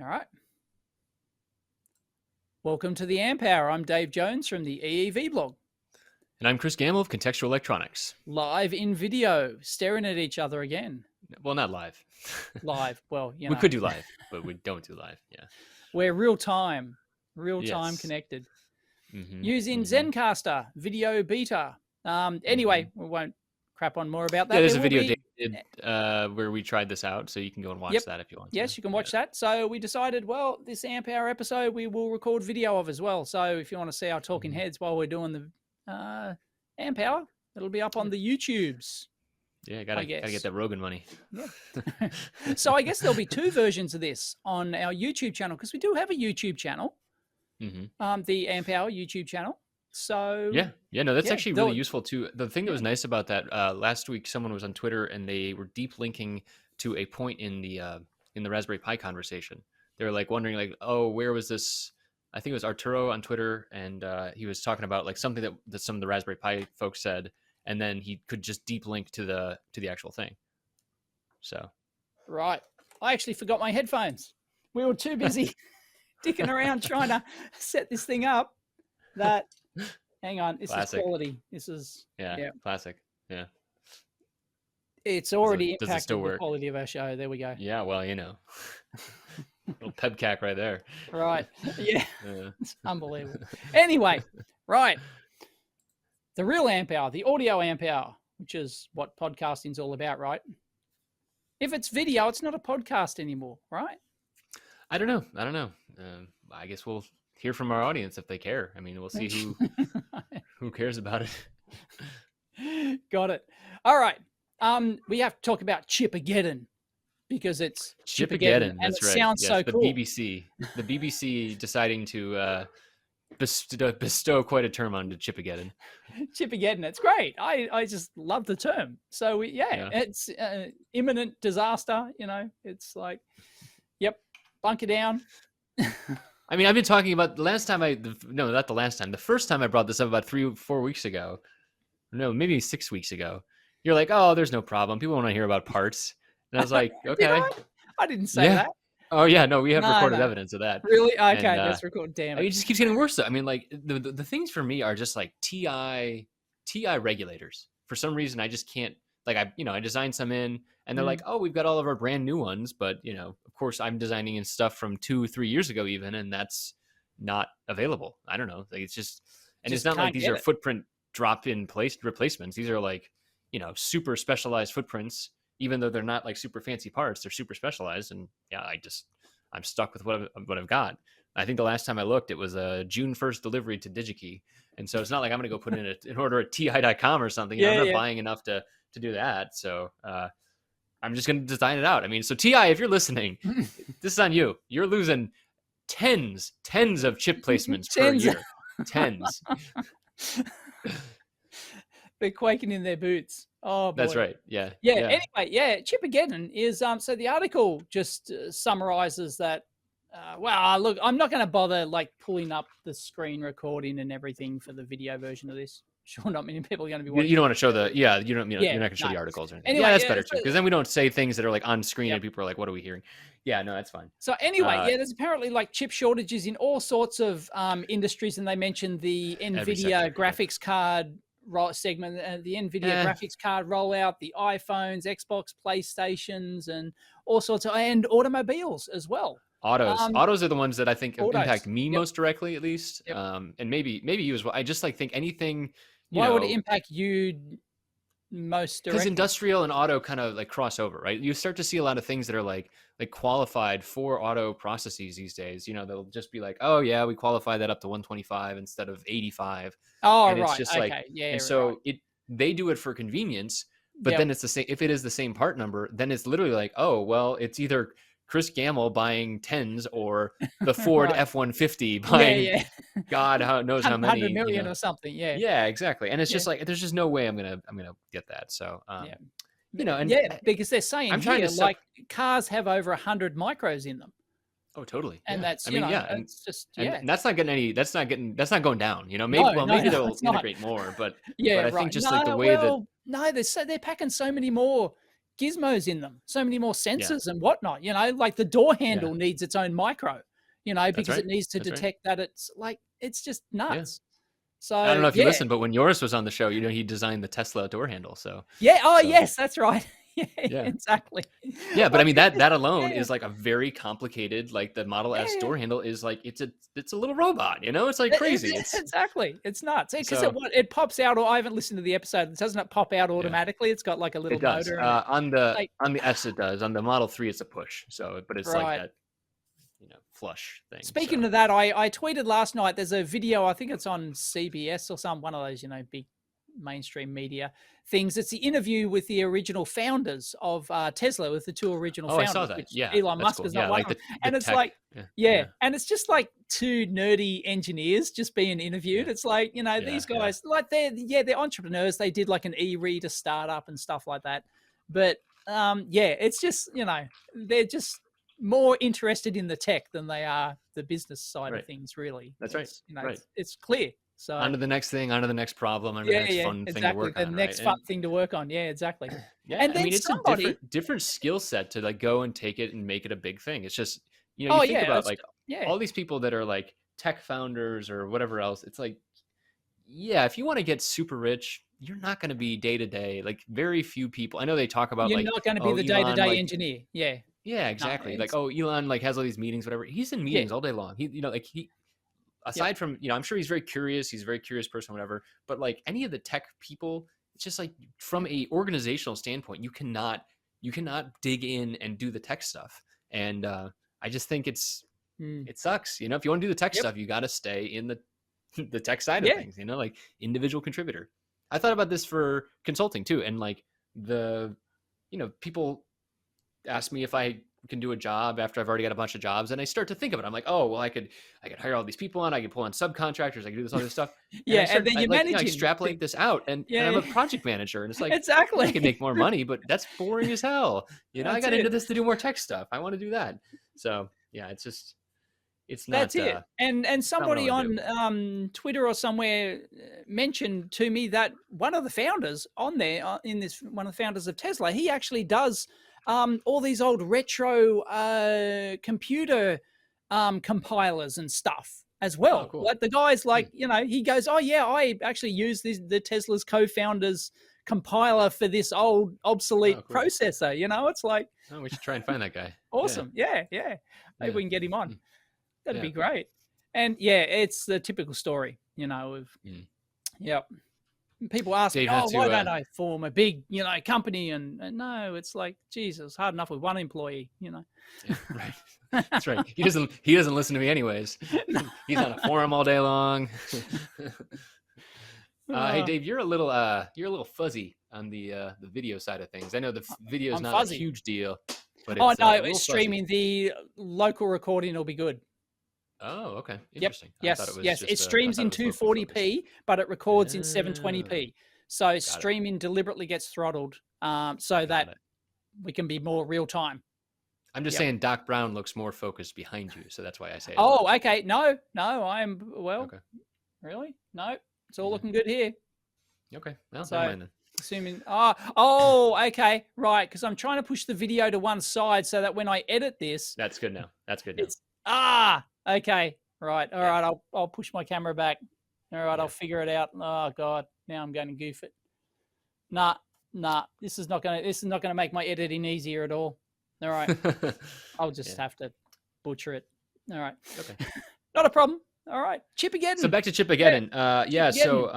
All right. Welcome to the Amp Hour. I'm Dave Jones from the EEV blog. And I'm Chris Gamble of Contextual Electronics. Live in video, staring at each other again. Well, not live. Live. Well, we could do live, but we don't do live. Yeah. We're real time connected. Mm-hmm. Using Zencaster video beta. Anyway, we won't crap on more about that. Yeah, there's a video Dave did where we tried this out, so you can go and watch that if you want. Yes, you can watch that. So we decided, well, this Amp Hour episode we will record video of as well. So if you want to see our talking heads while we're doing the Amp Hour, it'll be up on the YouTubes. Yeah, gotta get that Rogan money. Yeah. So I guess there'll be two versions of this on our YouTube channel, because we do have a YouTube channel, the Amp Hour YouTube channel. So no, that's actually really useful too. The thing that was nice about that, last week someone was on Twitter and they were deep linking to a point in the Raspberry Pi conversation. They were like wondering like, oh, where was this? I think it was Arturo on Twitter, and he was talking about like something that some of the Raspberry Pi folks said, and then he could just deep link to the actual thing. So right, I actually forgot my headphones. We were too busy dicking around trying to set this thing up that. Hang on, this is quality. This is classic. Yeah, it's already impacted the quality of our show. There we go. Yeah, well, little pebcack right there. Right. Yeah. It's unbelievable. Anyway, right. The real Amp Hour, the audio Amp Hour, which is what podcasting's all about, right? If it's video, it's not a podcast anymore, right? I don't know. I guess we'll hear from our audience if they care. I mean, we'll see who cares about it. Got it. All right. We have to talk about Chipageddon, because it's Chipageddon. That's right. Sounds so cool. The BBC deciding to bestow quite a term on Chipageddon. Chipageddon. It's great. I just love the term. So it's imminent disaster. It's like, bunker down. I mean, I've been talking about the first time I brought this up about 3 or 4 weeks ago. No, maybe 6 weeks ago. You're like, oh, there's no problem. People want to hear about parts. And I was like, okay. I didn't say that. Oh, yeah. No, we have recorded evidence of that. Really? Okay, let's record. Damn it. It just keeps getting worse, though. I mean, like, the things for me are just like TI regulators. For some reason, I just can't. Like, I designed some in, and they're like, oh, we've got all of our brand new ones. But, of course, I'm designing in stuff from 2-3 years ago even, and that's not available. I don't know. Like, it's just it's not like these are footprint drop-in place replacements. These are like, super specialized footprints, even though they're not like super fancy parts. They're super specialized. And I'm stuck with what I've got. I think the last time I looked, it was a June 1st delivery to DigiKey. And so it's not like I'm going to go put in an order at TI.com or something. I'm not buying enough to do that. So I'm just going to design it out. I mean, so TI, if you're listening, this is on you. You're losing tens of chip placements per year. Tens. They're quaking in their boots. Oh, boy. That's right. Yeah. Anyway, Chipageddon is so the article just summarizes that. Look, I'm not going to bother like pulling up the screen recording and everything for the video version of this. Sure, not many people are going to be watching. You don't want to show you're not going to show the articles or anything. Anyway, that's better too, because then we don't say things that are like on screen and people are like, what are we hearing? Yeah, no, that's fine. So anyway, there's apparently like chip shortages in all sorts of industries, and they mentioned the NVIDIA graphics card segment, the NVIDIA graphics card rollout, the iPhones, Xbox, PlayStations, and all sorts of, and automobiles as well. Autos are the ones that I think impact me most directly, at least. And maybe you as well. I just like think anything. Why would it impact you most directly? Because industrial and auto kind of like cross over, right? You start to see a lot of things that are like qualified for auto processes these days. They'll just be like, oh yeah, we qualify that up to 125 instead of 85. Oh, and right. It's just okay. And so they do it for for but then it's the same. If it is the same part number, then it's literally like, oh well, it's either Chris Gamble buying tens or the Ford F-150 buying God knows how many 100 million or something. Yeah, exactly. And it's just like there's just no way I'm gonna get that. So because they're saying cars have over 100 micros in them. Oh, totally. And that's it's just and that's not going down. Maybe they'll integrate more, but I think just like the way that they're packing so many more gizmos in them, so many more Yeah. sensors and whatnot. Like the door Yeah. handle needs its own micro. That's Because right. it needs to That's right. detect that it's just Yeah. nuts. So I don't know if you yeah, listened, but when Joris was on the show, he designed the Tesla door handle. So yeah. Oh so yes, that's right. Yeah, yeah. exactly. Yeah, but I Like mean it just, that alone yeah, is like a very complicated, like the Model S yeah. door handle is like it's a little robot, It's like crazy. It's Exactly. It's nuts because so it pops out. Or I haven't listened to the episode. Doesn't it pop out yeah, automatically? It's got like a little it does. motor and it On like the S it does. On the Model 3 it's a push. So but it's like right. that, flush thing. Speaking So of that, I tweeted last night. There's a video. I think it's on CBS or one of those big mainstream media things. It's the interview with the original founders of Tesla, with the two original oh, I founders, saw that. which Yeah, Elon that's Musk cool. is Yeah, not one like of them. the And it's tech. like, Yeah. yeah, and it's just like two nerdy engineers just being interviewed. Yeah. It's like, Yeah, these guys, like they're entrepreneurs. They did like an e-reader startup and stuff like that. But it's just, they're just more interested in the tech than they are the business side Right. of things, really. That's right. Right. It's clear. So On to the next thing, on to the next problem, on to the next fun thing to work the on, next right? fun thing to work on. Yeah, exactly. Yeah, And I then mean, it's somebody, a different skill set to like go and take it and make it a big thing. It's just, you oh think yeah, about like yeah, all these people that are like tech founders or whatever else. It's like, yeah, if you want to get super rich, you're not going to be day to day. Like very few people. I know they talk about you're like, not going to be oh, the Elon, day-to-day like, engineer. Yeah, yeah, no, exactly. Like, oh, Elon like has all these meetings, whatever. He's in meetings all day long. He, like he, aside from, I'm sure he's very curious. He's a very curious person, whatever. But like any of the tech people, it's just like from a organizational standpoint, you cannot dig in and do the tech stuff. And I just think it sucks. If you want to do the tech stuff, you got to stay in the tech side of things. Like individual contributor. I thought about this for consulting too, and like people ask me if I can do a job after I've already got a bunch of jobs, and I start to think of it. I'm like, oh well, I could hire all these people on, I could pull on subcontractors, I could do this all this stuff. And then you manage extrapolate this out, and I'm a project manager, and it's like exactly, I can make more money, but that's boring as hell. I got into this to do more tech stuff. I want to do that. So yeah, it's just it's not. That's it. And somebody on Twitter or somewhere mentioned to me that one of the founders on there one of the founders of Tesla, he actually does all these old retro computer compilers and stuff as well. Oh, cool. Like the guy's like, he goes, oh yeah, I actually use the Tesla's co-founders compiler for this old obsolete processor. It's like, oh, we should try and find that guy. Awesome. Yeah. Maybe we can get him on. That'd be great. And it's the typical story, of people ask me, why don't I form a big, company? And no, it's like, Jesus, hard enough with one employee, Yeah, right. That's right. He doesn't listen to me anyways. He's on a forum all day long. Hey Dave, you're a little fuzzy on the video side of things. I know the video is not fuzzy. A huge deal, but it's streaming. The local recording will be good. Oh, okay. Interesting. Yes. It streams in 240p, but it records in 720p. So streaming deliberately gets throttled so that we can be more real time. I'm just saying Doc Brown looks more focused behind you, so that's why I say it. Oh, okay. No, I'm really? No, it's all looking good here. Okay. Well, never mind then. Assuming, okay, right, because I'm trying to push the video to one side so that when I edit this, that's good now. Okay, right, all right. I'll push my camera back. All right, I'll figure it out. Oh God, now I'm going to goof it. Nah. This is not gonna make my editing easier at all. All right, I'll just have to butcher it. All right, okay, not a problem. All right, Chipageddon. So back to Chipageddon. So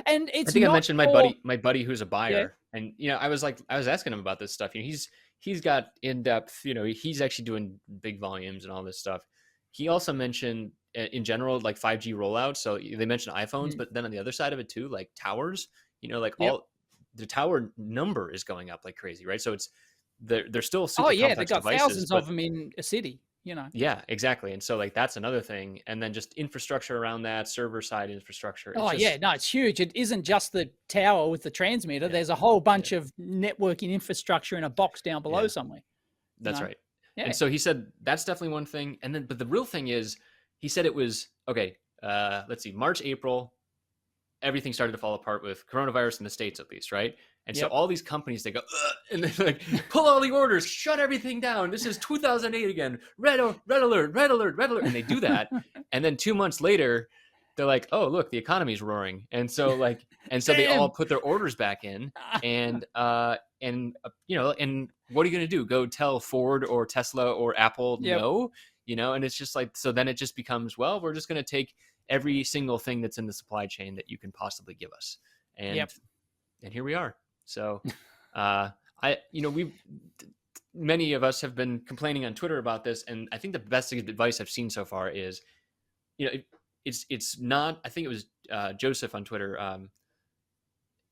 and it's I think I mentioned my buddy who's a buyer, and I was asking him about this stuff. He's got in depth. He's actually doing big volumes and all this stuff. He also mentioned in general like 5G rollout. So they mentioned iPhones, but then on the other side of it too, like towers. All the tower number is going up like crazy, right? So it's they're still super complex they've got devices, thousands of them in a city. Yeah, exactly. And so like that's another thing. And then just infrastructure around that, server side infrastructure. It's huge. It isn't just the tower with the transmitter. Yeah. There's a whole bunch of networking infrastructure in a box down below somewhere. That's right. Yeah. And so he said that's definitely one thing. And then but the real thing is he said it was let's see, March, April, everything started to fall apart with coronavirus in the States at least, right? And so all these companies, they go, ugh, and they're like, pull all the orders, shut everything down. This is 2008 again. Red alert, red alert, red alert. And they do that. And then 2 months later, they're like, oh, look, the economy's roaring. And so they all put their orders back in. And you know, and what are you going to do? Go tell Ford or Tesla or Apple no? You know, and it's just like, so then it just becomes, well, we're just going to take every single thing that's in the supply chain that you can possibly give us. And here we are. So, many of us have been complaining on Twitter about this, and I think the best advice I've seen so far is, you know, it's not. I think it was Joseph on Twitter.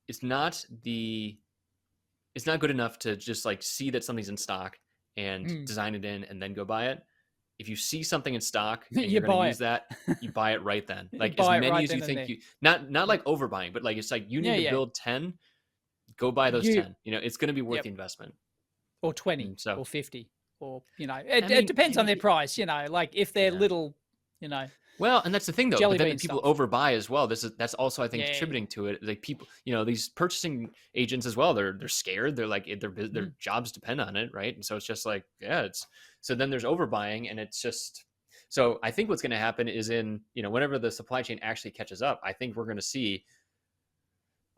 It's not good enough to just like see that something's in stock and design it in and then go buy it. If you see something in stock and you're going to use that, you buy it right then. Like as many as you think you, not like overbuying, but like it's like you need to build 10. Go buy those 10. You know, it's going to be worth the investment. Or 20 or 50 or, you know, it depends on their price, you know, like if they're little, you know. Well, and that's the thing though, but then people overbuy as well. That's also, I think, contributing to it. Like people, you know, these purchasing agents as well, they're scared. They're like, their jobs depend on it. Right. And so it's just like, so then there's overbuying, and it's just, so I think what's going to happen is in, you know, whenever the supply chain actually catches up, I think we're going to see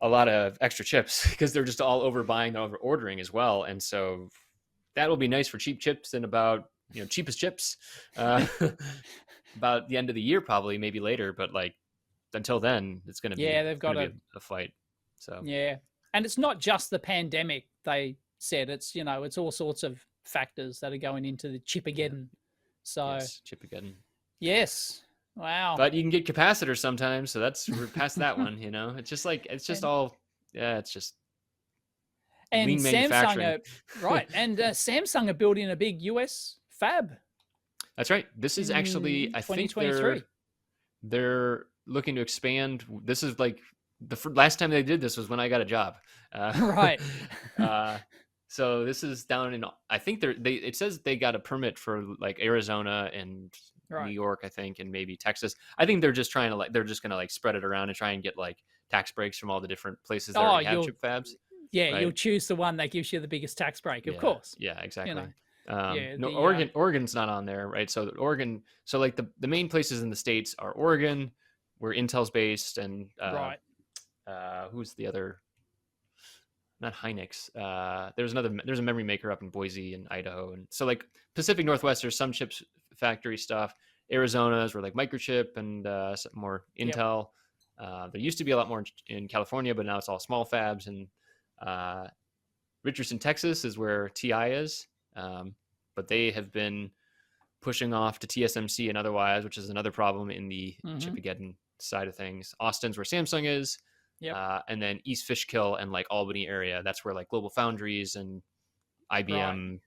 a lot of extra chips because they're just all overbuying, over ordering as well. And so that will be nice for cheap chips and about, you know, cheapest chips about the end of the year, probably maybe later. But like until then, it's going to be, they've got a fight. So, and it's not just the pandemic. They said it's, you know, it's all sorts of factors that are going into the Chipageddon. So Chipageddon. Yes. Wow. But you can get capacitors sometimes, so we're past that one, you know. It's just like it's just and lean manufacturing. Samsung are building a big US fab. That's right. This is actually, I think they're looking to expand. This is like last time they did this was when I got a job. Right. So this is down in, I think it says they got a permit for like Arizona and New York, I think, and maybe Texas. I think they're just trying to they're just going to like spread it around and try and get like tax breaks from all the different places that already have chip fabs. Yeah, right? You'll choose the one that gives you the biggest tax break, of course. Yeah, exactly. You know, Oregon's not on there, right? So Oregon, so like the main places in the States are Oregon, where Intel's based, and who's the other? Not Hynix. There's a memory maker up in Boise and Idaho, and so like Pacific Northwest, there's some chips factory stuff. Arizona is where like Microchip and some more Intel. There used to be a lot more in California, but now it's all small fabs. And Richardson, Texas is where TI is, but they have been pushing off to TSMC and otherwise, which is another problem in the Chipageddon side of things. Austin's where Samsung is. And then East Fishkill and like Albany area, that's where like Global Foundries and IBM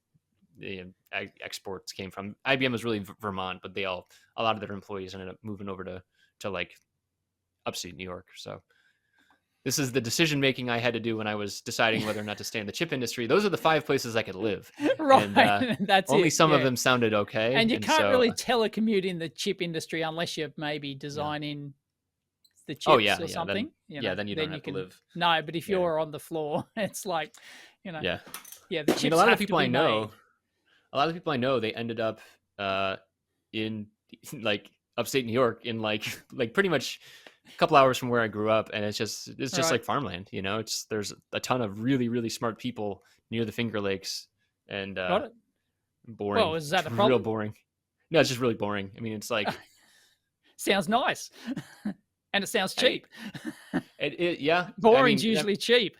exports came from. IBM was really Vermont, but a lot of their employees ended up moving over to like upstate New York. So this is the decision making I had to do when I was deciding whether or not to stay in the chip industry. Those are the 5 places I could live. Right. And, that's only some of them sounded okay. And you can't really telecommute in the chip industry unless you're maybe designing the chips or something. Then you don't have to live. No, but if you're on the floor, it's like, you know. Yeah. The chips a lot of people I know, they ended up in like upstate New York in like pretty much a couple hours from where I grew up, and it's just like farmland, you know. There's a ton of really, really smart people near the Finger Lakes, and boring. Well, is that a problem? Real boring. No, it's just really boring. I mean, it's like sounds nice. And it sounds cheap. Boring's usually cheap.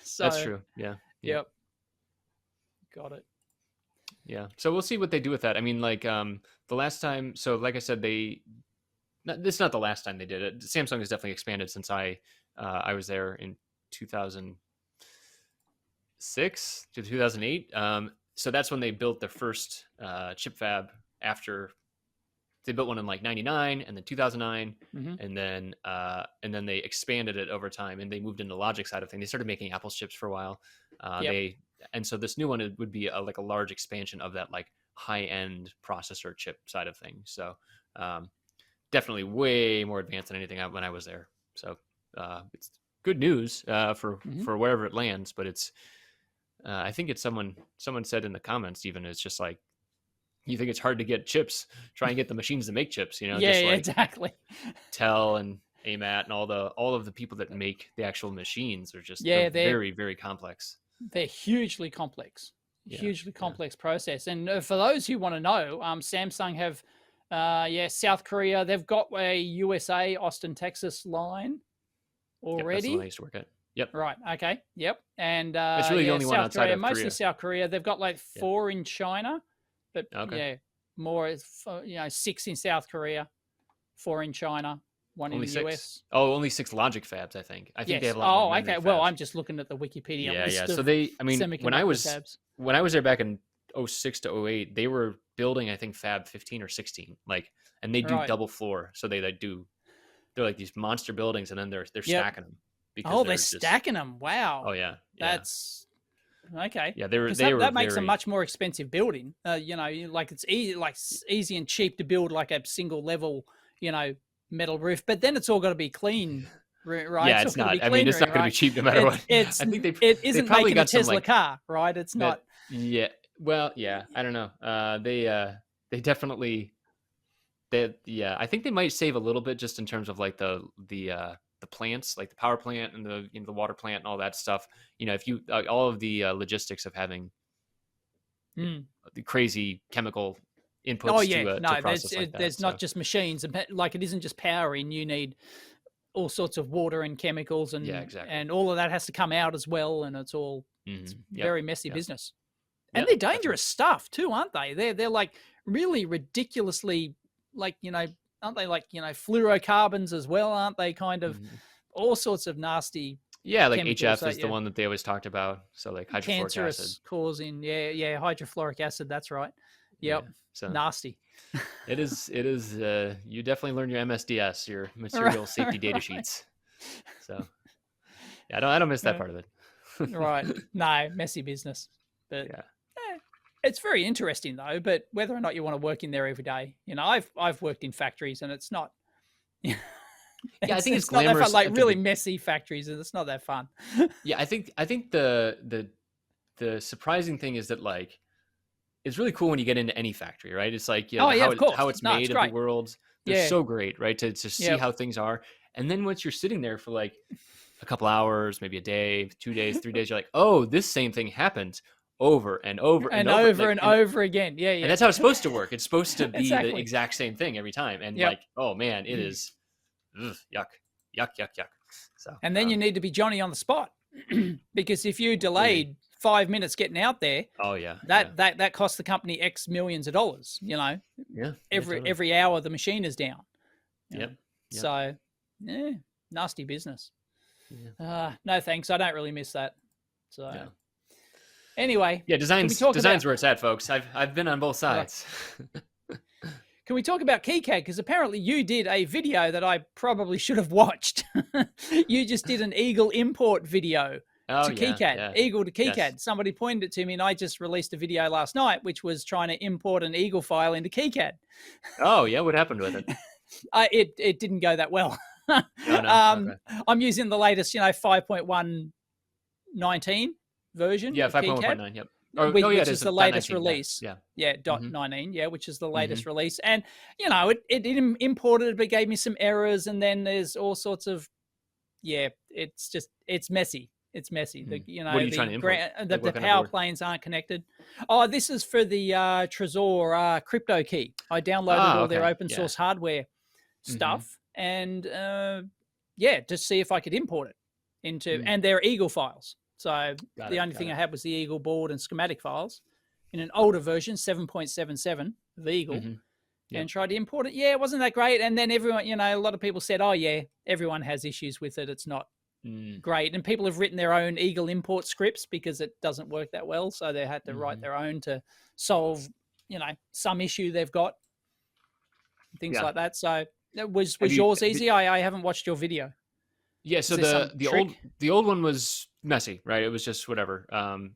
So, that's true. Yeah. Yep. Got it. Yeah. So we'll see what they do with that. I mean, like the last time. So like I said, this is not the last time they did it. Samsung has definitely expanded since I was there in 2006 to 2008. So that's when they built their first chip fab after. They built one in like 99 and then 2009 and then they expanded it over time, and they moved into the logic side of things. They started making Apple chips for a while. And so this new one would be like a large expansion of that like high end processor chip side of things. So definitely way more advanced than anything when I was there. So good news Mhm. for wherever it lands. But it's I think it's someone said in the comments even it's just like you think it's hard to get chips, try and get the machines to make chips. Yeah, Just yeah, like exactly. Tel and AMAT and all of the people that make the actual machines are just they're Yeah, very very complex. they're hugely complex, Yeah, hugely yeah. complex process. And for those who want to know, Samsung have, South Korea. They've got a USA, Austin, Texas line Yep, that's the one I already. used to work at. Yep, Right. Okay. Yep. And it's really the only one South outside Korea, of mostly Korea. South Korea. They've got like Yeah. 4 in China, but Okay. yeah, more, 6 in South Korea, 4 in China, 1 Only in the 6. US. Oh, only 6 logic fabs. I think they Yes. have a lot more Oh, memory okay. Well, fabs. I'm just looking at the Wikipedia Yeah, yeah. list So of I mean, semiconductor fabs. when I was there back in 06 to 08, they were building I think Fab 15 or 16, like, and they do Right. double floor, so they're like these monster buildings, and then they're Yep. stacking them because Oh, they're they're just stacking them. Wow. oh yeah, yeah, That's okay. yeah. Because They were that makes a very much more expensive building. Like it's easy, easy and cheap to build like a single level, metal roof. But then it's all got to be clean, right? yeah. It's all It's got to be not. I mean, clean it's not room, going to be right? cheap no matter what. It's I think it they isn't probably making a got some Tesla like car, right? It's not. yeah. Well, yeah. I don't know. They definitely yeah. I think they might save a little bit just in terms of like the plants, like the power plant and the water plant and all that stuff. If you all of the logistics of having Mm. the crazy chemical inputs Oh yeah, to no. process like that. There's So not just machines, and like it isn't just powering. You need all sorts of water and chemicals, yeah, and exactly. and all of that has to come out as well, and it's Yep, very messy yep, business. And yep. they're Definitely. dangerous stuff too, aren't they? They're like really ridiculously, like, aren't they, like, fluorocarbons as well, aren't they? Kind of Mhm. all sorts of nasty Yeah, like chemicals HF that is the one that they always talked about. So like hydrofluoric acid. cancerous causing, hydrofluoric acid, that's right. Yeah. Yep. So Nasty. it is you definitely learn your MSDS, your Right, material safety data right. sheets. So yeah, I don't miss that Yeah, part of it. right. No, messy business. But Yeah. it's very interesting though, but whether or not you want to work in there every day, I've worked in factories and it's not. Yeah, I think it's not that fun. glamorous Like at the really messy factories, and it's not that fun. Yeah, I think the surprising thing is that like it's really cool when you get into any factory, right? It's like Oh yeah, of course. how it's No, it's made of the great. worlds. They're Yeah. so great, right? To see Yep. how things are. And then once you're sitting there for like a couple hours, maybe a day, 2 days, 3 days, you're like, oh, this same thing happened over and over And over. over Like, and over again. Yeah, and yeah. that's how it's supposed to work. It's supposed to be the Exactly. exact same thing every time. And Yep. like, oh man, it is ugh, yuck, yuck, yuck, yuck. So And then you need to be Johnny on the spot because if you completely. delayed 5 minutes getting out there, Oh yeah, that cost the company X millions of dollars. yeah, totally. Every hour the machine is down. Yep. So, yeah, nasty business. Yeah. No thanks. I don't really miss that. So, Yeah. anyway, Yeah, design's where it's at, folks. I've been on both sides. Can we talk about KiCad? Because apparently you did a video that I probably should have watched. You just did an Eagle import video Oh to yeah, KiCad, yeah. Eagle to KiCad. Yes. Somebody pointed it to me, and I just released a video last night, which was trying to import an Eagle file into KiCad. Oh yeah, what happened with it? It didn't go that well. Oh no. Okay. I'm using the latest, 5.119 version. Yeah, of KiCad. 5.1.9. Yep. Which it is the dot latest 19, release. Yeah. Dot Mhm. 19, which is the latest release. And, it imported, but gave me some errors. And then there's all sorts of, it's messy. It's messy. What are you trying to import? The power planes aren't connected. Oh, this is for the Trezor crypto key. I downloaded all their open source hardware stuff and, just see if I could import it into, and their Eagle files. So the only thing I had was the Eagle board and schematic files in an older version, 7.77 of Eagle, and tried to import it. Yeah, it wasn't that great. And then everyone, a lot of people said, oh yeah, everyone has issues with it. It's not great. And people have written their own Eagle import scripts because it doesn't work that well. So they had to write their own to solve, some issue they've got, things like that. So was yours easy? I haven't watched your video. Yeah, so the old one was messy, right? It was just whatever.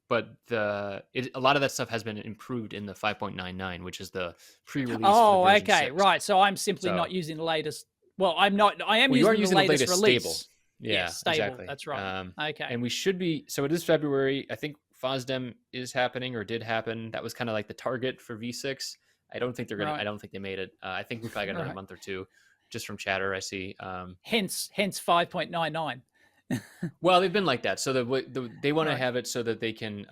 But a lot of that stuff has been improved in the 5.99, which is the pre-release. Oh, for okay, 6. right. So I'm simply not using the latest. Well, I'm not. I am using the latest release. Stable. Yeah, stable. exactly. That's right. Okay. And we should be. So it is February. I think FOSDEM is happening or did happen. That was kind of like the target for V6. I don't think they're gonna. I don't think they made it. I think we probably got another month or two, just from chatter I see. Hence 5.99. Well, they've been like that. So they want to have it so that they can,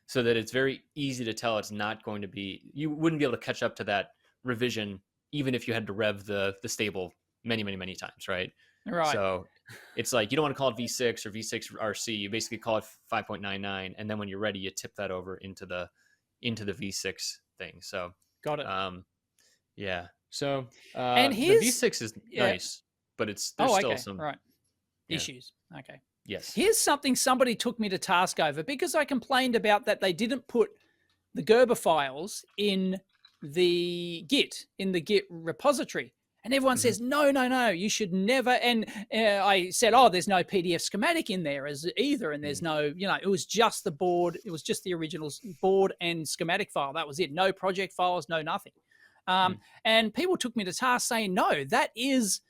so that it's very easy to tell it's not going to be. You wouldn't be able to catch up to that revision even if you had to rev the stable many times, right? Right. So it's like you don't want to call it V6 or V6 RC. You basically call it 5.99, and then when you're ready, you tip that over into the V6 thing. So got it. Yeah. So and the V6 is nice, but there's still some issues. Okay. Yes. Here's something somebody took me to task over because I complained about that they didn't put the Gerber files in the Git repository. And everyone says, no, you should never. And I said, there's no PDF schematic in there either. And there's no, it was just the board. It was just the original board and schematic file. That was it. No project files, no nothing. And people took me to task saying, no, that is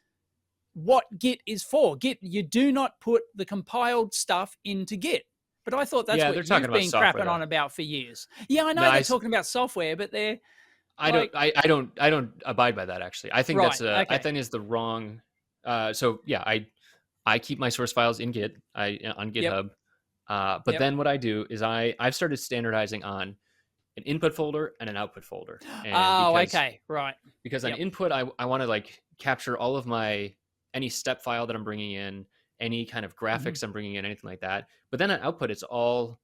what Git is for. Git, you do not put the compiled stuff into Git. But I thought that's what you've been crapping on about for years. Yeah, I know they're talking about software, but they're. I don't abide by that actually. I think I think is the wrong. So yeah, I keep my source files in Git on GitHub. But then what I do is I've started standardizing on an input folder and an output folder. And because on input I want to like capture all of my any step file that I'm bringing in, any kind of graphics I'm bringing in, anything like that. But then on output it's all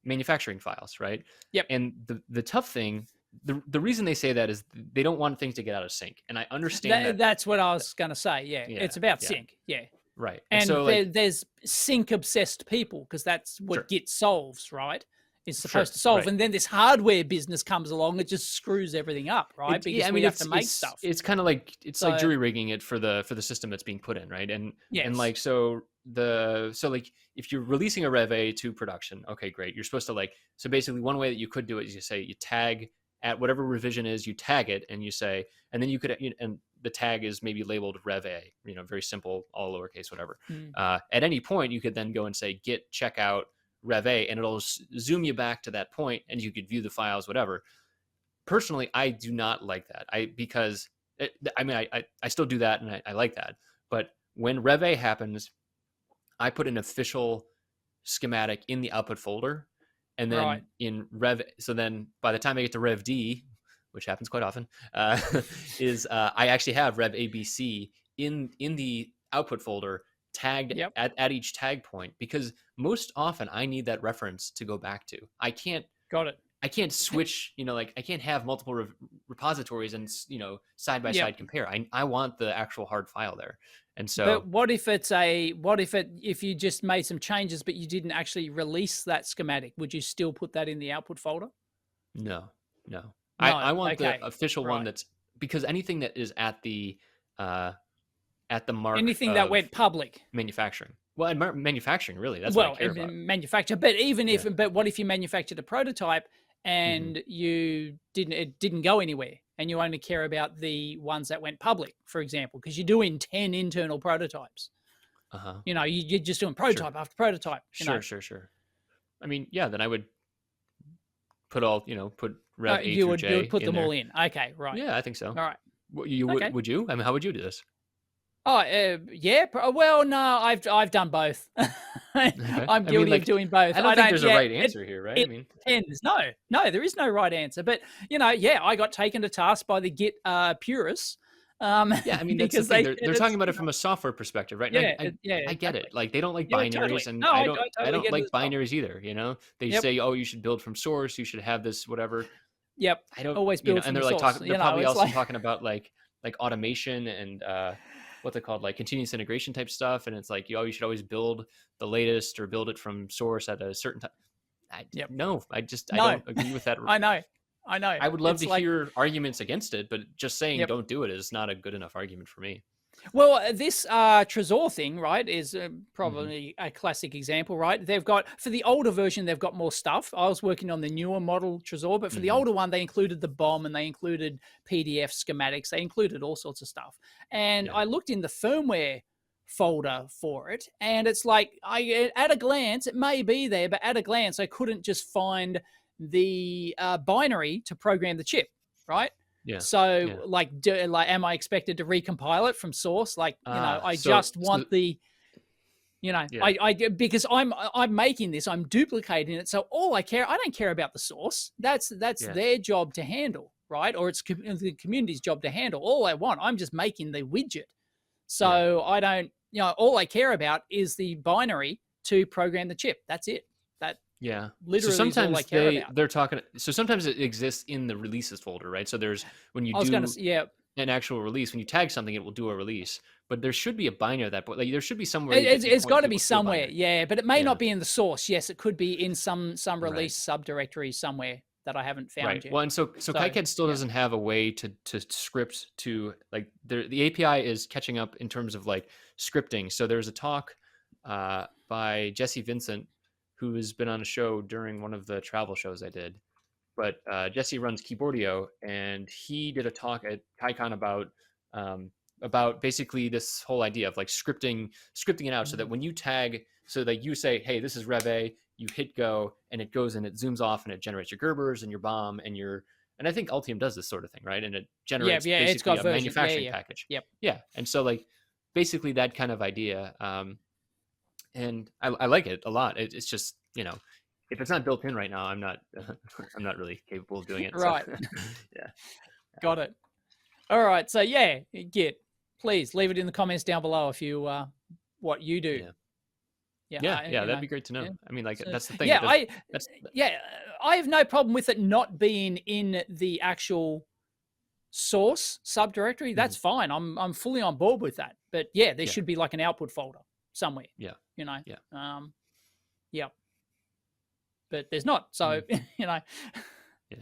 manufacturing files, right? Yep. And the tough thing, the reason they say that is they don't want things to get out of sync, and I understand that. That's what I was going to say. Yeah, it's about sync. Yeah, right. And so there's sync obsessed people because that's what Git solves, right? It's supposed to solve, and then this hardware business comes along, it just screws everying up, right? Because we have to make stuff. It's kind of like like jury rigging it for the system that's being put in, right? And like so like if you're releasing a Rev A to production, okay, great. You're supposed to so basically one way that you could do it is you say you tag at whatever revision is, you tag it and you say, and then you could and the tag is maybe labeled Rev A, very simple, all lowercase, whatever. At any point you could then go and say git checkout Rev A, and it'll zoom you back to that point and you could view the files, whatever. Personally, I do not like that. Because I still do that and I like that. But when Rev A happens, I put an official schematic in the output folder, and then in Rev. So then by the time I get to Rev D, which happens quite often, I actually have Rev ABC in the output folder tagged at each tag point, because most often I need that reference to go back to. I can't. Got it. I can't switch, I can't have multiple repositories and, side by side compare. I want the actual hard file there. And so, but what if you just made some changes, but you didn't actually release that schematic? Would you still put that in the output folder? No. I want the official one that's, because anything that is at the mark, anything that went public, manufacturing. Well, and manufacturing, really, that's what I care about. Manufacture, but even if, but what if you manufactured a prototype and it didn't go anywhere, and you only care about the ones that went public, for example, because you're doing 10 internal prototypes. You're just doing prototype after prototype. Sure. I mean, yeah, then I would put put Rev A through J. You would put them all in. Okay, right. Yeah, I think so. All right. Would you? I mean, how would you do this? Oh, yeah. Well, no, I've done both. I'm guilty of doing both. I don't think there's a right answer here, right? It depends. No, there is no right answer. But I got taken to task by the Git purists. Yeah, I mean, that's because they're talking about it from a software perspective, right? I get it. Like, they don't like binaries, totally. And no, I don't like binaries either. They say, oh, you should build from source. You should have this, whatever. Yep. I don't always build from and they're source. Like they're probably also talking about like automation and what they called like continuous integration type stuff, and it's like you should always build the latest or build it from source at a certain time. I don't agree with that. I know. I would love to hear arguments against it, but just saying don't do it is not a good enough argument for me. Well, this Trezor thing, right, is Mm-hmm. probably a classic example, right? They've got, for the older version, they've got more stuff. I was working on the newer model Trezor, but for the Mm-hmm. older one, they included the bomb and they included PDF schematics. They included all sorts of stuff. And Yeah. I looked in the firmware folder for it, and it's like, at a glance, it may be there, but at a glance, I couldn't just find the binary to program the chip, right? Yeah. So, Yeah. like, am I expected to recompile it from source? Like, I So just want the, yeah. because I'm making this, I'm duplicating it. So I don't care about the source. That's Yeah. their job to handle, right? Or it's the community's job to handle. All I want, I'm just making the widget. Yeah. So I don't, all I care about is the binary to program the chip. That's it. That Yeah. So literally is all I sometimes care about. they're talking. So sometimes it exists in the releases folder, right? So there's when you I was going to do say, yeah, an actual release, when you tag something, it will do a release. But there should be a binary at that point. Like there should be somewhere that you it's point got to be people to a somewhere, binary. yeah, but it may Yeah. not be in the source. Yes, it could be in some Right. release subdirectory somewhere that I haven't Right. found yet. Well, and so So KiCad still yeah, doesn't have a way to script to like the API is catching up in terms of like scripting. So there's a talk by Jesse Vincent, who has been on a show during one of the travel shows I did. But Jesse runs Keyboardio, and he did a talk at KaiCon about basically this whole idea of like scripting it out so that when you tag, so that you say, hey, this is Rev A, you hit go, and it goes and it zooms off and it generates your Gerbers and your bomb and I think Altium does this sort of thing, right? And it yeah, generates yeah, it's basically got a version, yeah, manufacturing yeah, package. yep, Yeah, and so like basically that kind of idea, and I like it a lot. It's just if it's not built in right now, I'm not I'm not really capable of doing it. So right, yeah, got it. All right, so yeah, Git, please leave it in the comments down below if you what you do. yeah. Yeah, Yeah, that'd be great to know. yeah. I mean, like So, that's the thing. yeah, That's yeah, I have no problem with it not being in the actual source subdirectory. That's fine. I'm fully on board with that. But yeah, there yeah, should be like an output folder somewhere. yeah, You know. yeah, Yeah. But there's not. So mm, yeah. yeah,